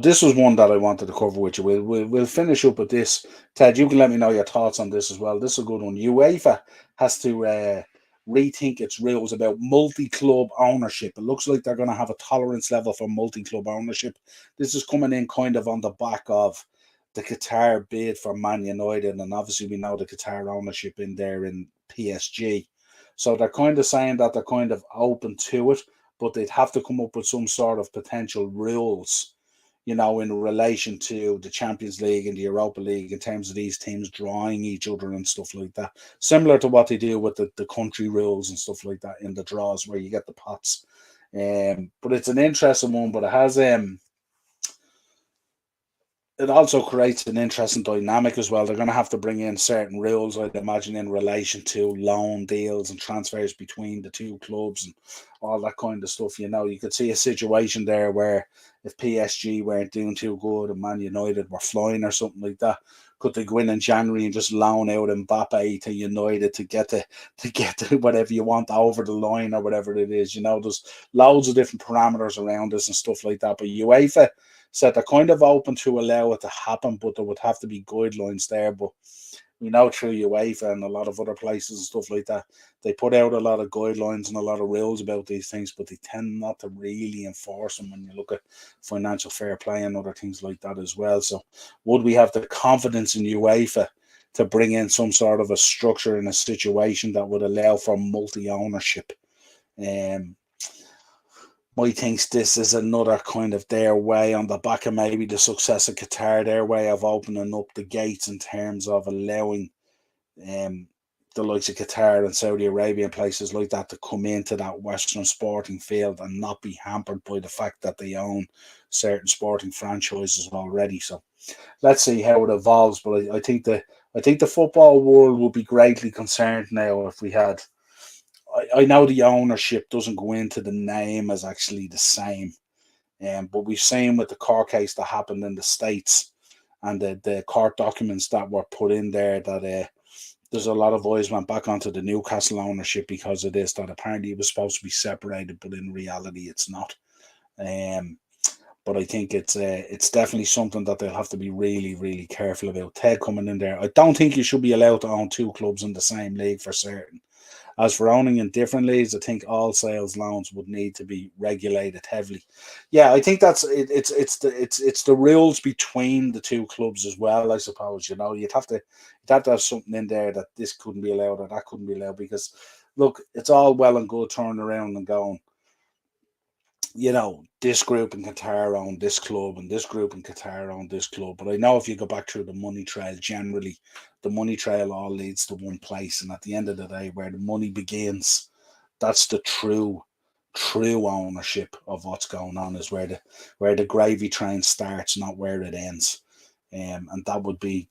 This was one that I wanted to cover with you. We'll finish up with this. Ted, you can let me know your thoughts on this as well. This is a good one. UEFA has to rethink its rules about multi-club ownership. It looks like they're going to have a tolerance level for multi-club ownership. This is coming in kind of on the back of the Qatar bid for Man United, and obviously we know the Qatar ownership in there in PSG. So they're kind of saying that they're kind of open to it, but they'd have to come up with some sort of potential rules, in relation to the Champions League and the Europa League, in terms of these teams drawing each other and stuff like that. Similar to what they do with the country rules and stuff like that in the draws, where you get the pots. But it's an interesting one, but it has it also creates an interesting dynamic as well. They're going to have to bring in certain rules, I'd imagine, in relation to loan deals and transfers between the two clubs and all that kind of stuff. You could see a situation there where if PSG weren't doing too good and Man United were flying or something like that, could they go in January and just loan out Mbappe to United to get to whatever you want over the line or whatever it is? There's loads of different parameters around this and stuff like that. But UEFA said they're kind of open to allow it to happen, but there would have to be guidelines there. But we know through UEFA and a lot of other places and stuff like that, they put out a lot of guidelines and a lot of rules about these things, but they tend not to really enforce them when you look at financial fair play and other things like that as well. So would we have the confidence in UEFA to bring in some sort of a structure in a situation that would allow for multi-ownership? I think this is another kind of their way, on the back of maybe the success of Qatar, their way of opening up the gates in terms of allowing the likes of Qatar and Saudi Arabia and places like that to come into that Western sporting field and not be hampered by the fact that they own certain sporting franchises already. So let's see how it evolves. But I think the football world would be greatly concerned now if we had. I know the ownership doesn't go into the name as actually the same, but we've seen with the court case that happened in the States and the court documents that were put in there that there's a lot of boys went back onto the Newcastle ownership because of this, that apparently it was supposed to be separated, but in reality it's not. But I think it's definitely something that they'll have to be really, really careful about. Ted coming in there. I don't think you should be allowed to own two clubs in the same league for certain. As for owning in different leagues, I think all sales loans would need to be regulated heavily. Yeah, I think that's it. It's the rules between the two clubs as well. I suppose you'd have to have something in there that this couldn't be allowed or that couldn't be allowed, because look, it's all well and good turning around and going, this group in Qatar own this club and this group in Qatar own this club. But I know if you go back through the money trail, generally the money trail all leads to one place. And at the end of the day, where the money begins, that's the true ownership of what's going on, is where the gravy train starts, not where it ends. And that would be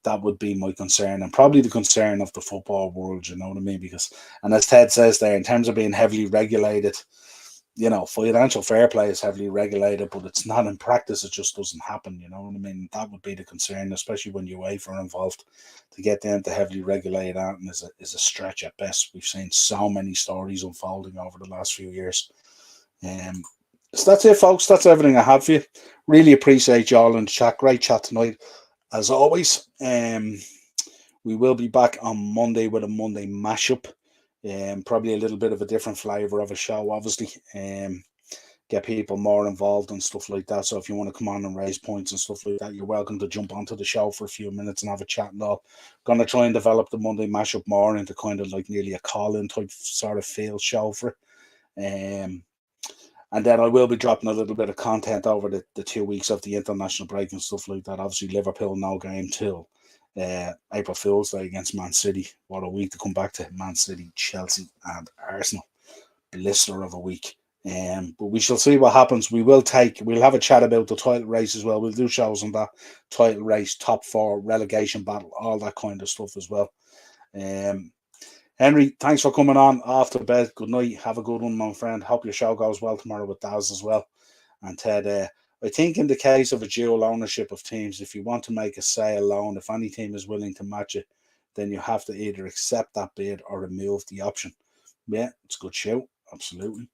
my concern, and probably the concern of the football world, you know what I mean? Because, and as Ted says there, in terms of being heavily regulated, financial fair play is heavily regulated, but it's not in practice. It just doesn't happen. You know what I mean? That would be the concern, especially when UEFA are involved. To get them to heavily regulate that is a stretch at best. We've seen so many stories unfolding over the last few years. So that's it, folks. That's everything I have for you. Really appreciate y'all in the chat. Great chat tonight, as always. We will be back on Monday with a Monday mashup. Probably a little bit of a different flavour of a show, obviously. Get people more involved and stuff like that. So if you want to come on and raise points and stuff like that, you're welcome to jump onto the show for a few minutes and have a chat and all. Gonna try and develop the Monday mashup more into kind of like nearly a call-in type sort of feel show for it. And then I will be dropping a little bit of content over the 2 weeks of the international break and stuff like that. Obviously, Liverpool no game till April Fool's Day against Man City. What a week to come back to. Man City, Chelsea and Arsenal. Blister of a week. But we shall see what happens. We'll have a chat about the title race as well. We'll do shows on that title race, top four, relegation battle, all that kind of stuff as well. Henry, thanks for coming on after bed. Good night. Have a good one, my friend. Hope your show goes well tomorrow with Daz as well. And Ted, I think in the case of a dual ownership of teams, if you want to make a sale loan, if any team is willing to match it, then you have to either accept that bid or remove the option. Yeah, it's a good show. Absolutely.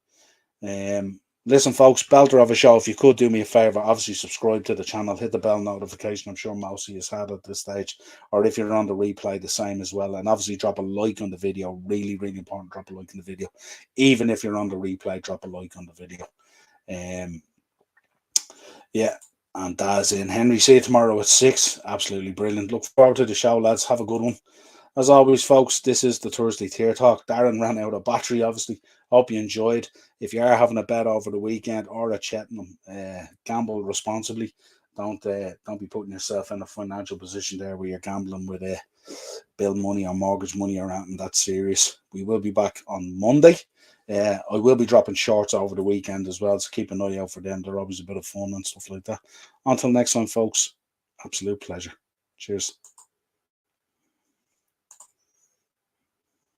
Listen, folks, belter of a show. If you could do me a favor, obviously subscribe to the channel, hit the bell notification. I'm sure most of you has had at this stage, or if you're on the replay, the same as well. And obviously drop a like on the video. Really, really important. Drop a like on the video. Even if you're on the replay, drop a like on the video. Yeah, and that's in. Henry, see you tomorrow at 6. Absolutely brilliant. Look forward to the show, lads. Have a good one. As always, folks, this is the Thursday Tier Talk. Darren ran out of battery, obviously. Hope you enjoyed. If you are having a bet over the weekend or at Cheltenham, gamble responsibly. Don't be putting yourself in a financial position there where you're gambling with bill money or mortgage money or anything that's serious. We will be back on Monday. I will be dropping shorts over the weekend as well, so keep an eye out for them. They're always a bit of fun and stuff like that. Until next time, folks, absolute pleasure. Cheers.